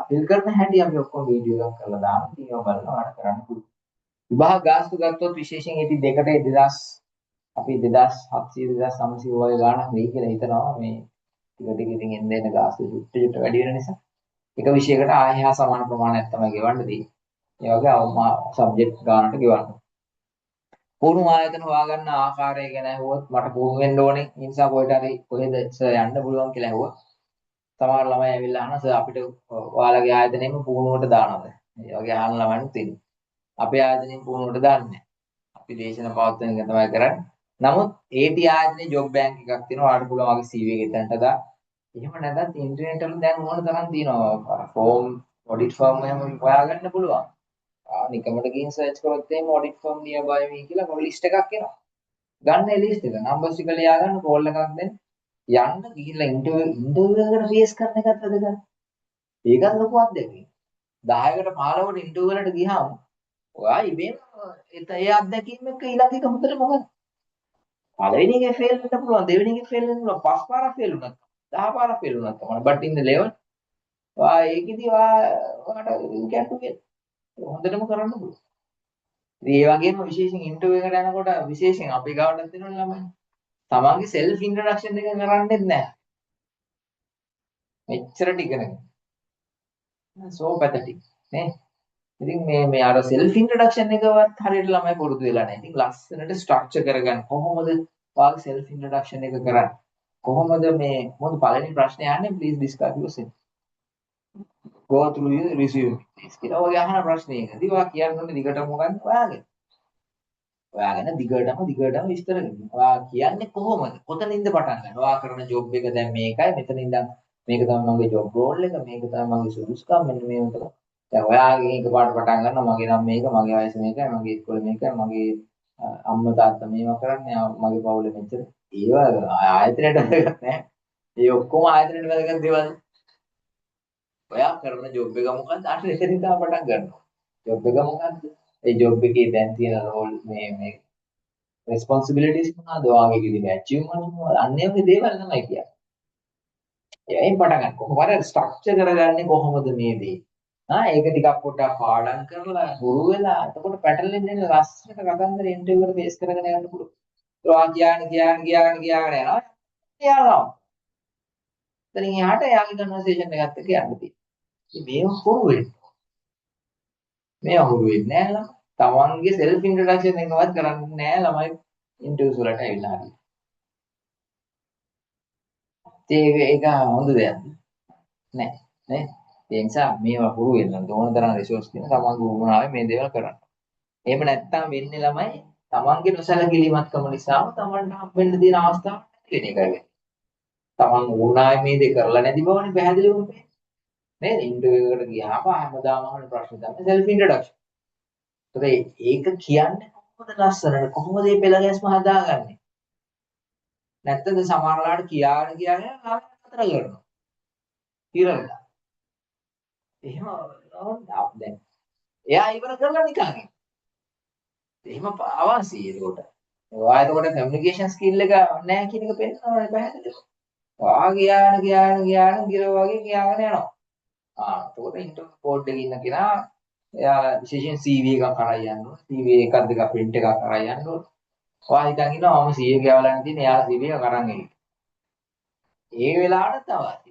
ෆිල් කරන හැටි අපි ඔක්කොම වීඩියෝ එකක් කරලා දානවා. ඉතින් ඒක බලලා ඔයාලට කරන්න පුළුවන්. විභාග ගාස්තු ගත්තොත් විශේෂයෙන් ඉතින් දෙකට 2000 අපි 2700 2900 වගේ ගාණක් වෙයි කියලා හිතනවා මේ ටික ඉතින් එන්න ගාස්තු චුට්ට වැඩි වෙන නිසා එක විෂයකට ආයෙ හා සමාන ප්‍රමාණයක් තමයි ගෙවන්න දෙන්නේ. ඒ වගේ සබ්ජෙක්ට් ගානට ගෙවන්න. පුහුණු ආයතන හොයාගන්න ආකාරය ගැන ඇහුවොත් මට පුහුණු වෙන්න ඕනේ. ඒ නිසා කොහෙද සර් යන්න පුළුවන් කියලා ඇහුවා. සමහර ළමයි ඇවිල්ලා අහනවා සර් අපිට ඔයාලගේ ආයතනයෙම පුහුණුවට දානවද? ඒ වගේ අහන ළමයිනුත් ඉන්නවා. අපේ ආයතනයෙන් පුහුණුවට දාන්නේ නැහැ. අපි දේශන පවත්වන එක තමයි කරන්නේ. නමුත් AT ආයතනයේ ජොබ් බැංක් එකක් තියෙනවා. ඔයාලට පුළුවන් වගේ CV එක එතනට දා. එහෙම නැත්නම් ඉන්ටර්නෙට් වල දැන් ඕන තරම් තියෙනවා. ෆෝම් ඔඩිට් ෆර්ම් එහෙම හොයාගන්න පුළුවන්. නිකමට ගිහින් සර්ච් කරොත් එහෙම ඔඩිට් ෆර්ම් නියර්බයි මේ කියලා ලිස්ට් එකක් එනවා. ගන්න ඒ ලිස්ට් එක. නම්බර්ස් ටික ලියා ගන්න කෝල් එකක් දෙන්න. යන්න ගිහිල්ලා ඉන්ටර්විව් එකකට ෆේස් කරන එකත් වැදගත්. ඒකත් ලොකු අත්දැකීමක්. 10කට 15කට ඉන්ටර්විව් වලට ගියාම ඔයා ඉබේම ඒ අත්දැකීම් එක්ක ඊළඟ එක හොඳට මොකද? පළවෙනි එකේ ෆේල් වෙන්න පුළුවන්, දෙවෙනි එකේ ෆේල් වෙන්න පුළුවන්, 5 පාරක් ෆේල් වුණත්, 10 පාරක් ෆේල් වුණත් තමයි. but in the level ඒකෙදි ඔයාට can do it. හොඳටම කරන්න පුළුවන්. ඉතින් ඒ වගේම විශේෂයෙන් ඉන්ටර්විව් එකට යනකොට විශේෂයෙන් අපි ගාවටත් දෙනවනේ ළමයි. තමන්ගේ self introduction එක කරන්නේත් නැහැ. මෙච්චරට ඉගෙනගෙන. so pathetic නේ? ඉතින් මේ අර self introduction එකවත් හරියට ළමයි පුරුදු වෙලා නැහැ. ඉතින් ලස්සනට structure කරගන්න කොහොමද ඔයාගේ self introduction එක කරන්නේ? කොහොමද මේ මොකද පළවෙනි ප්‍රශ්නේ අහන්නේ please discuss yourself. Go through your resume. please කියලා ඔය අහන ප්‍රශ්නයකදී ඔයා කියන්නේ දිගටම මොකක්ද ඔයාගේ? ඔයාගෙන දිගටම විස්තර කරනවා. ඔයා කියන්නේ කොහොමද? කොතනින්ද පටන් ගන්න? ඔයා කරන ජොබ් එක දැන් මේකයි. මෙතන ඉඳන් මේක තමයි මගේ ජොබ් රෝල් එක. මේක තමයි මගේ සුදුසුකම්. මෙන්න මේ උතන. දැන් ඔයාගෙන් එකපාරට පටන් ගන්නවා. මගේ නම් මේක, මගේ වයස මේකයි, මගේ ඉස්කෝලේ මේකයි, මගේ අම්මා තාත්තා මේවා කරන්නේ. මගේ පවුලේ මෙච්චර. ඒවා ආයතනයට වැදගත් නැහැ. ඒ ඔක්කොම ආයතනයට වැදගත් දේවල්. ඔයා කරන ජොබ් එක මොකක්ද? අර එතනින් තමයි පටන් ගන්නවා. ජොබ් එක මොකක්ද? ඒ ජොබ් එකේ දැන් තියෙන රෝල් මේ responsibilities මොනවාද? ඔයාගේ ඉදිරි achievements මොනවාද? අන්න ඒ වගේ දේවල් තමයි කියන්නේ. එයින් පටන් ගන්න. කොහොමද ස්ට්‍රක්චර් කරගන්නේ කොහොමද මේ දේ? ඒක ටිකක් පොඩ්ඩක් පාඩම් කරලා හුරු වෙලා එතකොට පැටලෙන්නේ නැහැ ලස්සනට කතන්දර ඉන්ටර්විව් එකට බේස් කරගෙන යන්න පුළුවන්. ඔයා ගියාගෙන යනවා. එයාලා. එතනින් එහාට එයාගේ කන්වර්සේෂන් එකත් එක්ක යන්න තියෙනවා. ඉතින් මේව හුරු වෙන්න. මේව හුරු වෙන්නේ නැහැ ළමයි. තමන්ගේ self introduction එකවත් කරන්නේ නැහැ ළමයි ඉන්ටර්විව්ස් වලට ඇවිල්ලා හරි. ඒක හොඳ දෙයක් නෑ නේ. ඒ නිසා මේවා හුරු වෙන්න ඕන තරම් රිසෝස් තියෙන තමන්ගේ උවමනාවේ මේ දේවල් කරන්න. එහෙම නැත්නම් වෙන්නේ ළමයි තමන්ගේ නොසැලකිලිමත්කම නිසා තමන්ට හම්බෙන්න තියෙන අවස්ථාවක් නැති වෙන එකයි වෙන්නේ. තමන් උවමනාවේ මේ දේ කරලා නැති බවනේ පැහැදිලිවම පේන්නේ. නේද? ඉන්ටර්විව් එකට ගියාම හැමදාම අහන ප්‍රශ්න තමයි self introduction. ඒක කියන්නේ කොහොමද ලස්සනට කොහොමද මේ පෙළ ගැස්ම හදාගන්නේ? නැත්නම් සමහරලාට කියාගෙන ළමයි අතර කරනවා. ඉරලා. එහෙම දැන් එයා ඉවර කරලා නිකන් එනවා. එහෙම අවාසි ඒකට. ඔයා එතකොට කමියුනිකේෂන් ස්කිල් එක නැහැ කියන එක පෙන්නනවනේ පැහැදිලිව. ඔයා ගියාගෙන ගිරව වගේ ගියාගෙන යනවා. එතකොට ඉන්ටර්වියු බෝඩ් එකේ ඉන්න කෙනා එයා විශේෂයෙන් CV එකක් අරන් යන්න ඕන. CV එකක් දෙකක් print එකක් අරන් යන්න ඕන. ඔයා හිතන් ඉන්නවා මම CV එක යවලා නැතිනේ එයා CV එක අරන් එයි. ඒ වෙලාවට තවත්.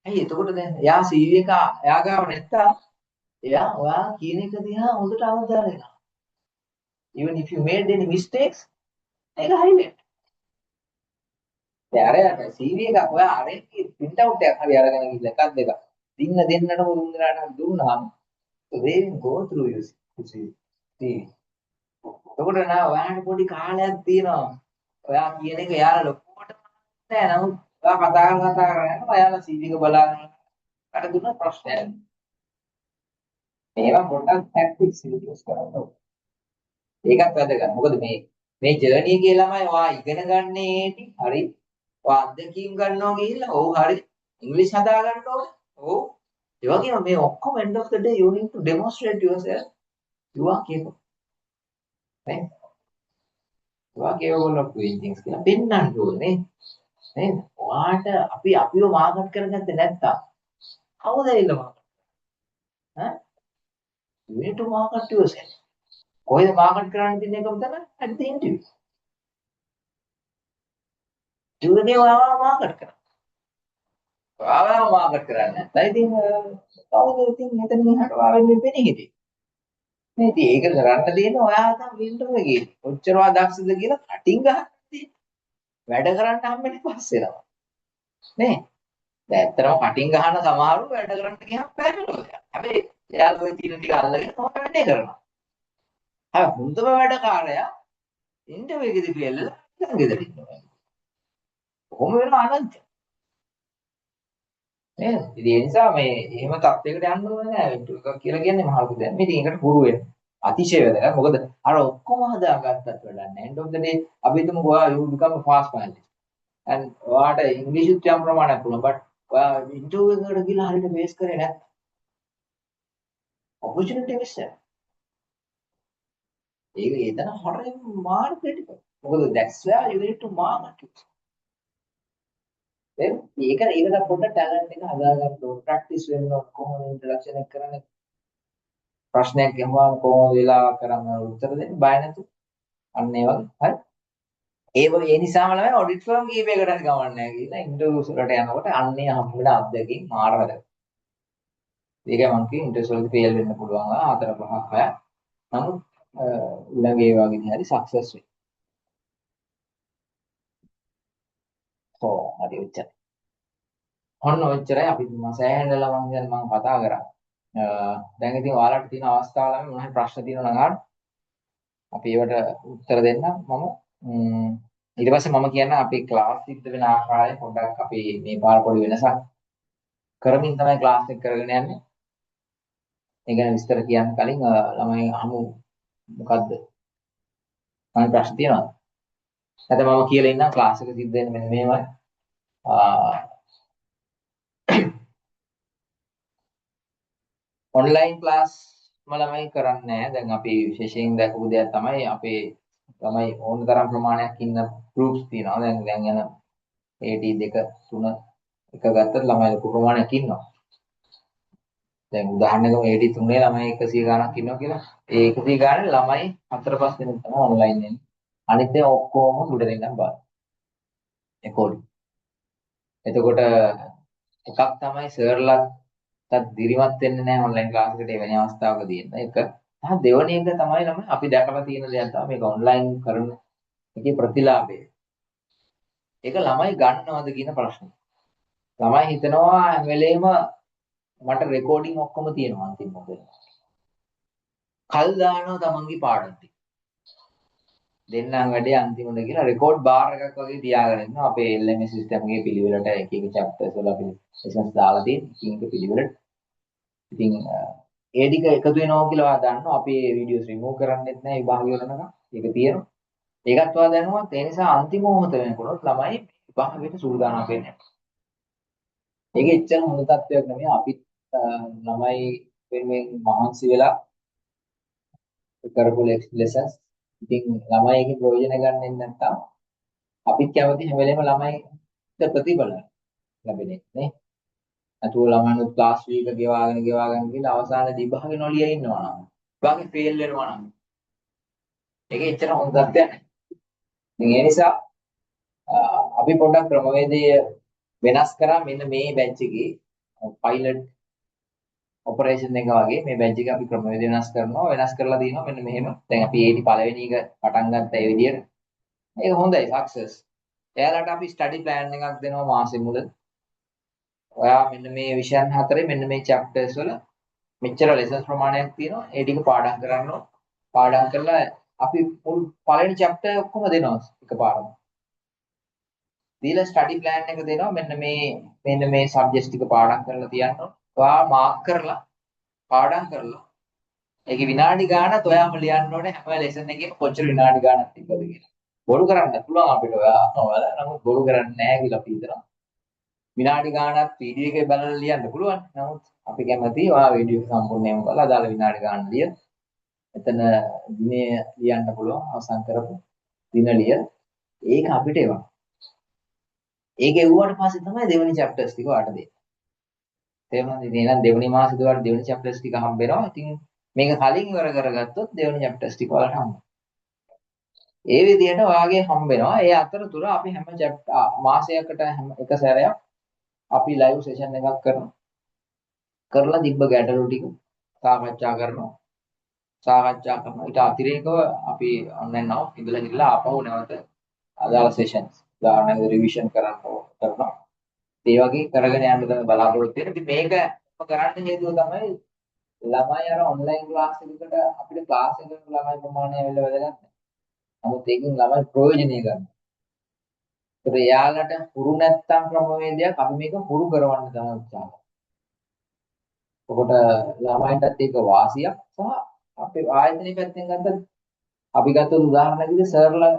ඇයි එතකොට දැන් එයා CV එක එයා ගාව නැත්තම් එයා ඔයා කියන එක දිහා හොඳට අවධානය යනවා. Even if you made any mistakes ඒක highlight. දැන් අරයට CV එකක් ඔයා අරේ print out එකක් හරි අරගෙන ගිහලා එකක් දෙකක් දෙන්නටම දුන්නාට දුන්නාම so they will go through your CV. එතකොට නා ඔයාට පොඩි කාලයක් තියෙනවා. ඔයා කියන එක යාලා ලොකුවට නෑ නමුත් ඔයා කතා කරගෙන ඔයාලා CV එක බලාගෙන අර දුන්න ප්‍රශ්නයක්. මේවා පොඩ්ඩක් ටැක්ටික්ස් යූස් කරන්න ඕනේ. ඒකත් වැදගත්. මොකද මේ ජර්නි එකේ ළමයි ඔයා ඉගෙන ගන්න ඒටි හරි. ඔයා අත්දැකීම් ගන්නවා ගිහිල්ලා ඔව් හරි. ඉංග්‍රීසි හදා ගන්න ඕනේ. ඔව්. ඒ වගේම මේ ඔක්කොම end of the day you need to demonstrate yourself. You are capable. right? You are capable of doing things කියලා පෙන්නන්න ඕනේ. නේද? ඔයාට අපිව මාකට් කරගත්තේ නැත්තම් කවුද එන්න මාකට්? ඈ? You need to market yourself. කොහෙද මාකට් කරන්න තියෙන එකම තමයි at the interview. ජීවිතේ ඔයාව මාකට් කරන්න. ඔයාව මාකට් කරන්නේ නැත්නම් ඉතින් කවුද ඉතින් මෙතනින් එහාට ඔයාවෙන් මේ පෙනී හිටියේ. මේ ඉතින් ඒක කරන්න තියෙන ඔයා තමයි ඉන්ටර්විව් එකේ. කොච්චර ඔයා දක්ෂද කියලා කටින් ගහන්න තියෙන්නේ. වැඩ කරන්න හම්බෙන්නේ පස්සේනවා. නේ? දැන් ඇත්තටම කටින් ගහන සමහරව වැඩ කරන්න ගියාම පැහැදිලිව. හැබැයි එයාලා ওই තියෙන ටික අල්ලගෙන තමයි වැඩේ කරනවා. හොඳම වැඩකාරයා ඉන්ටර්විව් එකේදී කියලා ඉතින් ගෙදර ඉන්නවා. කොහොම වෙනව අනන්ත. නේද? ඉතින් ඒ නිසා මේ එහෙම තත්යකට යන්න ඕනේ නෑ. ඉන්ටර්විව් එකක් කියලා කියන්නේ මහ ලොකු දෙයක්. ඉතින් ඒකට පුරු වෙන්න. අතිශය වැදගත්. මොකද අර ඔක්කොම හදාගත්තත් වැඩක් නෑ. end of the day අපි හිතමු ඔයා you become a fast finalist. and ඔයාට ඉංග්‍රීසි යම් ප්‍රමාණයක් පුළුවන්. but ඔයා ඉන්ටර්විව් එකකට ගිහලා හරියට බේස් කරේ නැත්නම් opportunity miss වෙනවා. ඒක එතන හරියම මාර ක්‍රිටිකල්. මොකද that's where you need to market. දැන් ඒකට පොඩ්ඩක් ටැලන්ට් එක හදාගන්න ඕන. ප්‍රැක්ටිස් වෙන්න ඕන. කොහොමද ඉන්ට්‍රොඩක්ෂන් එක කරන්නේ? ප්‍රශ්නයක් අහුවාම කොහොමද වෙලා කරන්න උත්තර දෙන්නේ? බය නැතුව. අන්න ඒ වගේ. හරි. ඒ නිසාම ළමයි ඔඩිට් ෆර්ම් කීපයකට හරි ගමන් නැහැ කියලා ඉන්ටර්විව්ස් වලට යනකොට අන්නේ හම්බෙන අත්දැකීම් මාර වැදගත්. ඒකයි මම කිව්වේ ඉන්ට්‍රස්ට් වලදී ෆේල් වෙන්න පුළුවන් 4 5ක් 6ක්. නමුත් ඊළඟ ඒ වගේදී හරි සක්සස් වෙයි. ඔව් හරි ඔච්චරයි. ඔන්න ඔච්චරයි අපි සෑහෙන වෙලා මම කතා කරා. දැන් ඉතින් ඔයාලට තියෙන අවස්ථාව ළඟ මොන හරි ප්‍රශ්න තියෙනවා නම් අහන්න. අපි ඒවට උත්තර දෙන්න ඊට පස්සේ මම කියන්න අපේ ක්ලාස් සිද්ධ වෙන ආකාරය පොඩ්ඩක් අපි මේ පාර පොඩි වෙනසක් කරමින් තමයි ක්ලාස් එක කරගෙන යන්නේ. ඒ ගැන විස්තර කියන්න කලින් ළමයි අහමු මොකද්ද? මම ප්‍රශ්න තියෙනවද? නැත්නම් මම කියලා ඉන්නම් ක්ලාස් එක සිද්ධ වෙන්නේ මෙන්න මෙහෙමයි. ඔන්ලයින් ක්ලාස් ළමයි කරන්නේ නැහැ. දැන් අපි විශේෂයෙන් දැකපු දෙයක් තමයි අපේ ළමයි ඕන තරම් ප්‍රමාණයක් ඉන්න groups තියෙනවා. දැන් යන AD 2 3 එක ගත්තත් ළමයි ලොකු ප්‍රමාණයක් ඉන්නවා. දැන් උදාහරණයකට AD 3 ළමයි 100 ගණක් ඉන්නවා කියලා. ඒ 100 ගානේ ළමයි 4-5 දෙනෙක් තමයි ඔන්ලයින් ඉන්නේ. අනිත් ඒවා ඔක්කොම උඩ දෙන්නම් බාර. රෙකෝඩින්. එතකොට එකක් තමයි සර්ලත් දිරිමත් වෙන්නේ නැහැ ඔන්ලයින් ක්ලාස් එකට එවැනි අවස්ථාවකදී එන්න. එක. දෙවෙනි එක තමයි ළමයි අපි දැකලා තියෙන දෙයක් තමයි මේක ඔන්ලයින් කරන එකේ ප්‍රතිලාභය. ඒක ළමයි ගන්නවද කියන ප්‍රශ්නේ. ළමයි හිතනවා හැම වෙලේම මට රෙකෝඩින් ඔක්කොම තියෙනවා අන්තිම මොකද. කල් දානවා තමන්ගේ පාඩම් ටික. දෙන්නම් වැඩේ අන්තිමට කියලා රෙකෝඩ් බාර් එකක් වගේ තියාගෙන ඉන්නවා අපේ LMS සිස්ටම් එකේ පිළිවෙලට එක එක chapters වල අපි lessons දාලා තියෙන එක එක පිළිවෙලට. ඉතින් ඒ ටික එකතු වෙනවා කියලා ඔයා දන්නවා අපි මේ වීඩියෝස් රිමූව් කරන්නෙත් නැහැ විභාගය වලනක. ඒක තියෙනවා. ඒකත් ඔයා දැනුවත් ඒ නිසා අන්තිම මොහොත වෙනකොට ළමයි විභාගයට සූදානම් වෙන්නේ. ඒක එච්චර හොඳ තත්ත්වයක් නෙමෙයි අපි ළමයි වෙනුවෙන් මහන්සි වෙලා කරපු lessons. ඉතින් ළමයි ඒකේ ප්‍රයෝජන ගන්නෙ නැත්නම් අපිත් කැමති හැම වෙලේම ළමයිට ප්‍රතිඵල ලැබෙන්නේ නේ. අතෝ ළමයිනුත් ක්ලාස් වීක ගෙවාගෙන ගිහලා අවසානයේදී විභාගේ නොලිය ඉන්නවා නම් විභාගේ ෆේල් වෙනවා නම් ඒක එච්චර හොඳ තත්ත්වයක් නෙමෙයි. ඉතින් ඒ නිසා අපි පොඩ්ඩක් ක්‍රමවේදය වෙනස් කරා මෙන්න මේ බැච් එකේ පයිලට් ඔපරේෂන් එක වගේ මේ බැච් එකේ අපි ක්‍රමවේද වෙනස් කරනවා වෙනස් කරලා දිනවා මෙන්න මෙහෙම. දැන් අපි ඒටි පළවෙනි එක පටන් ගත්ත ඒ විදිහට. ඒක හොඳයි සක්සස්. එයාලට අපි ස්ටඩි ප්ලෑන් එකක් දෙනවා මාසෙ මුල. ඔයා මෙන්න මේ විෂයන් හතරේ මෙන්න මේ chapters වල මෙච්චර lessons ප්‍රමාණයක් තියෙනවා. ඒ ටික පාඩම් කරන්න ඕන. පාඩම් කරලා අපි මුල් පළවෙනි chapter ඔක්කොම දෙනවා එකපාරම. දීලා ස්ටඩි ප්ලෑන් එක දෙනවා මෙන්න මේ සබ්ජෙක්ට්ස් ටික පාඩම් කරලා තියන්න ඕන. ඔයා මාක් කරලා පාඩම් කරලා ඒකේ විනාඩි ගාණක් ඔයාම ලියන්න ඕනේ හැම ලෙසන් එකේම කොච්චර විනාඩි ගාණක් තිබ්බද කියලා. බොරු කරන්න පුළුවන් අපිට ඔයාලා නමුත් බොරු කරන්නේ නැහැ කියලා අපි හිතනවා. විනාඩි ගාණක් වීඩියෝ එකේ බලලා ලියන්න පුළුවන්. නමුත් අපි කැමති ඔයා වීඩියෝ එක සම්පූර්ණයෙන්ම බලලා අදාළ විනාඩි ගාණක් ලිය. එතන දිනේ ලියන්න පුළුවන් අවසන් කරපු දින ලිය. ඒක අපිට එවන්න. ඒක එව්වට පස්සේ තමයි දෙවෙනි chapters ටික ඔයාලට දෙන්නේ. තේරුණාද? ඉතින් එහෙනම් දෙවෙනි මාසෙ දුවට දෙවෙනි chapters ටික හම්බ වෙනවා. ඉතින් මේක කලින් ඉවර කරගත්තොත් දෙවෙනි chapters ටික ඔයාලට හම්බ. ඒ විදිහට ඔයාගේ හම්බ වෙනවා. ඒ අතරතුර අපි හැම මාසයකට හැම එක සැරයක් අපි live session එකක් කරනවා. කරලා තිබ්බ ගැටලු ටික සාකච්ඡා කරනවා. ඊට අතිරේකව අපි online නව ඉඳලා ගිහලා ආපහු නැවත අදාළ sessions උදාහරණයක් රිවිෂන් කරනවා. ඒ වගේ කරගෙන යන්න තමයි බලාපොරොත්තු වෙන්නේ. ඉතින් මේක කරන්න හේතුව තමයි ළමයි අර ඔන්ලයින් ක්ලාස් එකකට අපිට ක්ලාස් එකකට ළමයි ප්‍රමාණය ඇවිල්ලා වැදගත් නැහැ. නමුත් ඒකෙන් ළමයි ප්‍රයෝජනෙ ගන්න. ඒත් එයාලට හුරු නැත්තම් ක්‍රමවේදයක් අපි මේක හුරු කරවන්න තමයි උත්සාහ කරන්නේ. ඔකට ළමයින්ටත් ඒක වාසියක් සහ අපේ ආයතනයේ පැත්තෙන් ගත්තත් අපි ගත්තොත් උදාහරණයකට සර්ලා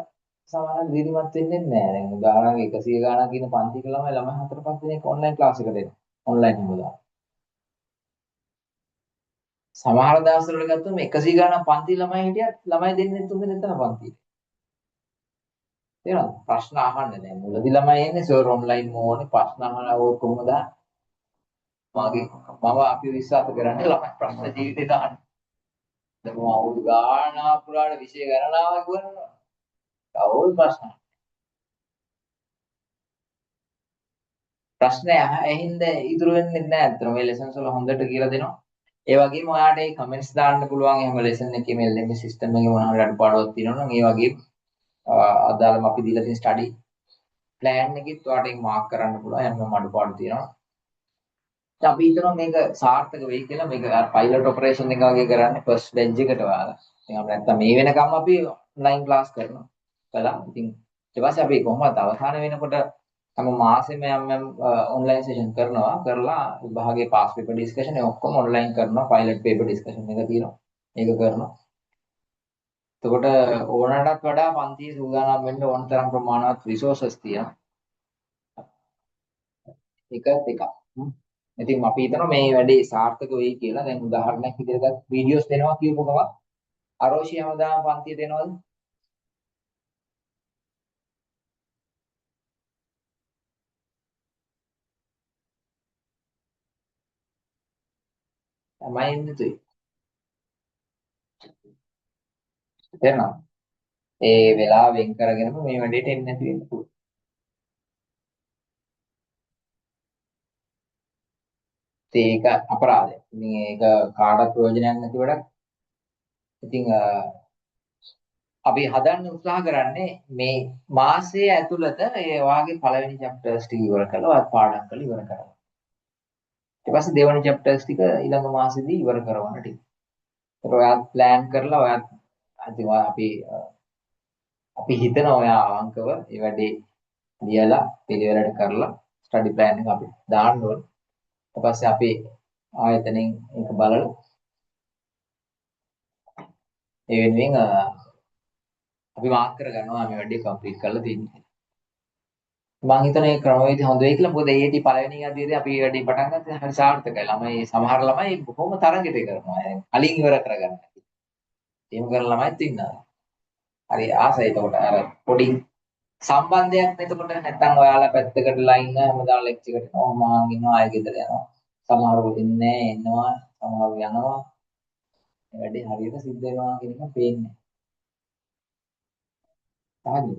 සමාන දිරිමත් වෙන්නේ නැහැ. දැන් උදාහරණයක් 100 ගාණක් ඉන්න පන්තික ළමයි 4-5 දෙනෙක් ඔන්ලයින් ක්ලාස් එකට එනවා. ඔන්ලයින් හමුදා. සමහර දවස්වල ගත්තොත් 100 ගාණක් පන්ති ළමයි හිටියත් ළමයි දෙන්නේ තුන් දෙනෙක් තමයි පන්තියේ. තේරෙනවද? ප්‍රශ්න අහන්නේ නැහැ. මුලදී ළමයි එන්නේ සර් ඔන්ලයින් මොෝනේ ප්‍රශ්න අහලා ඕක කොහොමද? මම අපි විශ්වාස කරන්නේ ළමයි ප්‍රශ්න ජීවිතේ දාන්න. දැන් මම අවුරුදු ගාණක් පුරාට විෂය ගණනාවක් කරනවා. අවුල් ප්‍රශ්න. ප්‍රශ්න ඇහින්ද ඉතුරු වෙන්නේ නැහැ අතන මේ ලෙසන්ස් වල හොඳට කියලා දෙනවා. ඒ වගේම ඔයාලට ඒ කමෙන්ට්ස් දාන්න පුළුවන් එහෙම ලෙසන් එකේ මේ LMS සිස්ටම් එකේ මොනවා හරි අඩුපාඩුවක් තියෙනවා නම් ඒ වගේ අදාළම අපි දීලා තියෙන ස්ටඩි ප්ලෑන් එකෙත් ඔයාලට ඒක මාක් කරන්න පුළුවන්. හැමෝම අඩුපාඩු තියෙනවා. දැන් අපි හිතනවා මේක සාර්ථක වෙයි කියලා මේක පයිලට් ඔපරේෂන් එක වගේ කරන්නේ ෆස්ට් බෙන්ච් එකට ඔයාලා. ඉතින් අපි නැත්තම් මේ වෙනකම් අපි ඔන්ලයින් ක්ලාස් කරනවා. කළා. ඉතින් ඊට පස්සේ අපි කොහොමද අවසාන වෙනකොට හැම මාසෙම යම් ඔන්ලයින් සෙෂන් කරනවා. කරලා විභාගයේ පාස් පේපර් ඩිස්කෂන් එක ඔක්කොම ඔන්ලයින් කරනවා. පයිලට් පේපර් ඩිස්කෂන් එක තියෙනවා. ඒක කරනවා. එතකොට ඕනටත් වඩා පන්තියේ සූදානම් වෙන්න ඕන තරම් ප්‍රමාණවත් රිසෝසස් තියෙනවා. එක එකක්. ඉතින් අපි හිතනවා මේ වැඩේ සාර්ථක වෙයි කියලා. දැන් උදාහරණයක් විදිහට වීඩියෝස් දෙනවා කියපු ගමන් අරෝෂි හැමදාම පන්තිය දෙනවද? තමයි ඉන්නේ. තේරෙනවද? ඒ වෙලාව වෙන් කරගෙනම මේ වැඩේට එන්නේ නැති වෙන්න පුළුවන්. ඒක අපරාධයක්. ඉතින් ඒක කාටවත් ප්‍රයෝජනයක් නැති වැඩක්. ඉතින් අපි හදන්න උත්සාහ කරන්නේ මේ මාසයේ ඇතුළත ඒ වාගේ පළවෙනි chapters ටික ඉවර කරලා ඔයත් පාඩම් කරලා ඉවර කරනවා. ඊට පස්සේ දෙවෙනි chapters ටික ඊළඟ මාසෙදී ඉවර කරවන්න ටික. ඒක ඔයත් ප්ලෑන් කරලා ඔයත් අන්තිම අපි හිතනවා ඔයා අවංකව මේ වැඩේ ලියලා පිළිවෙලට කරලා ස්ටඩි ප්ලෑන් එක අපි දාන්න ඕනේ. ඊට පස්සේ අපි ආයතනෙන් ඒක බලලා ඒ වෙනුවෙන් අපි මාර්ක් කරගන්නවා මේ වැඩේ කම්ප්ලීට් කරලා තියෙන්නේ. මම හිතන ඒ ක්‍රමවේදය හොඳ වෙයි කියලා. මොකද ඒටි පළවෙනි අදියේදී අපි වැඩි පටන් ගත්තේ හරි සාර්ථකයි. ළමයි සමහර ළමයි බොහොම තරගෙට කරනවා. කලින් ඉවර කරගන්න. එහෙම කරන ළමයිත් ඉන්නවා. හරි ආසයි එතකොට අර පොඩි සම්බන්ධයක් එතකොට නැත්තම් ඔයාලා පැත්තකටලා ඉන්න හැමදාම ලෙක්චර් එකට ඔහොම මං ඉන්නවා ආයෙ ගෙදර යනවා. සමහරව ඉන්නේ එනවා සමහරව යනවා. මේ වැඩේ හරියට සිද්ධ වෙනවා කියන එක පේන්නේ. හරි.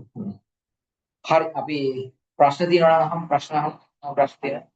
හරි අපි ප්‍රශ්න තියෙනවා නම් අහමු ප්‍රශ්න අහමු. ප්‍රශ්න තියෙනවා.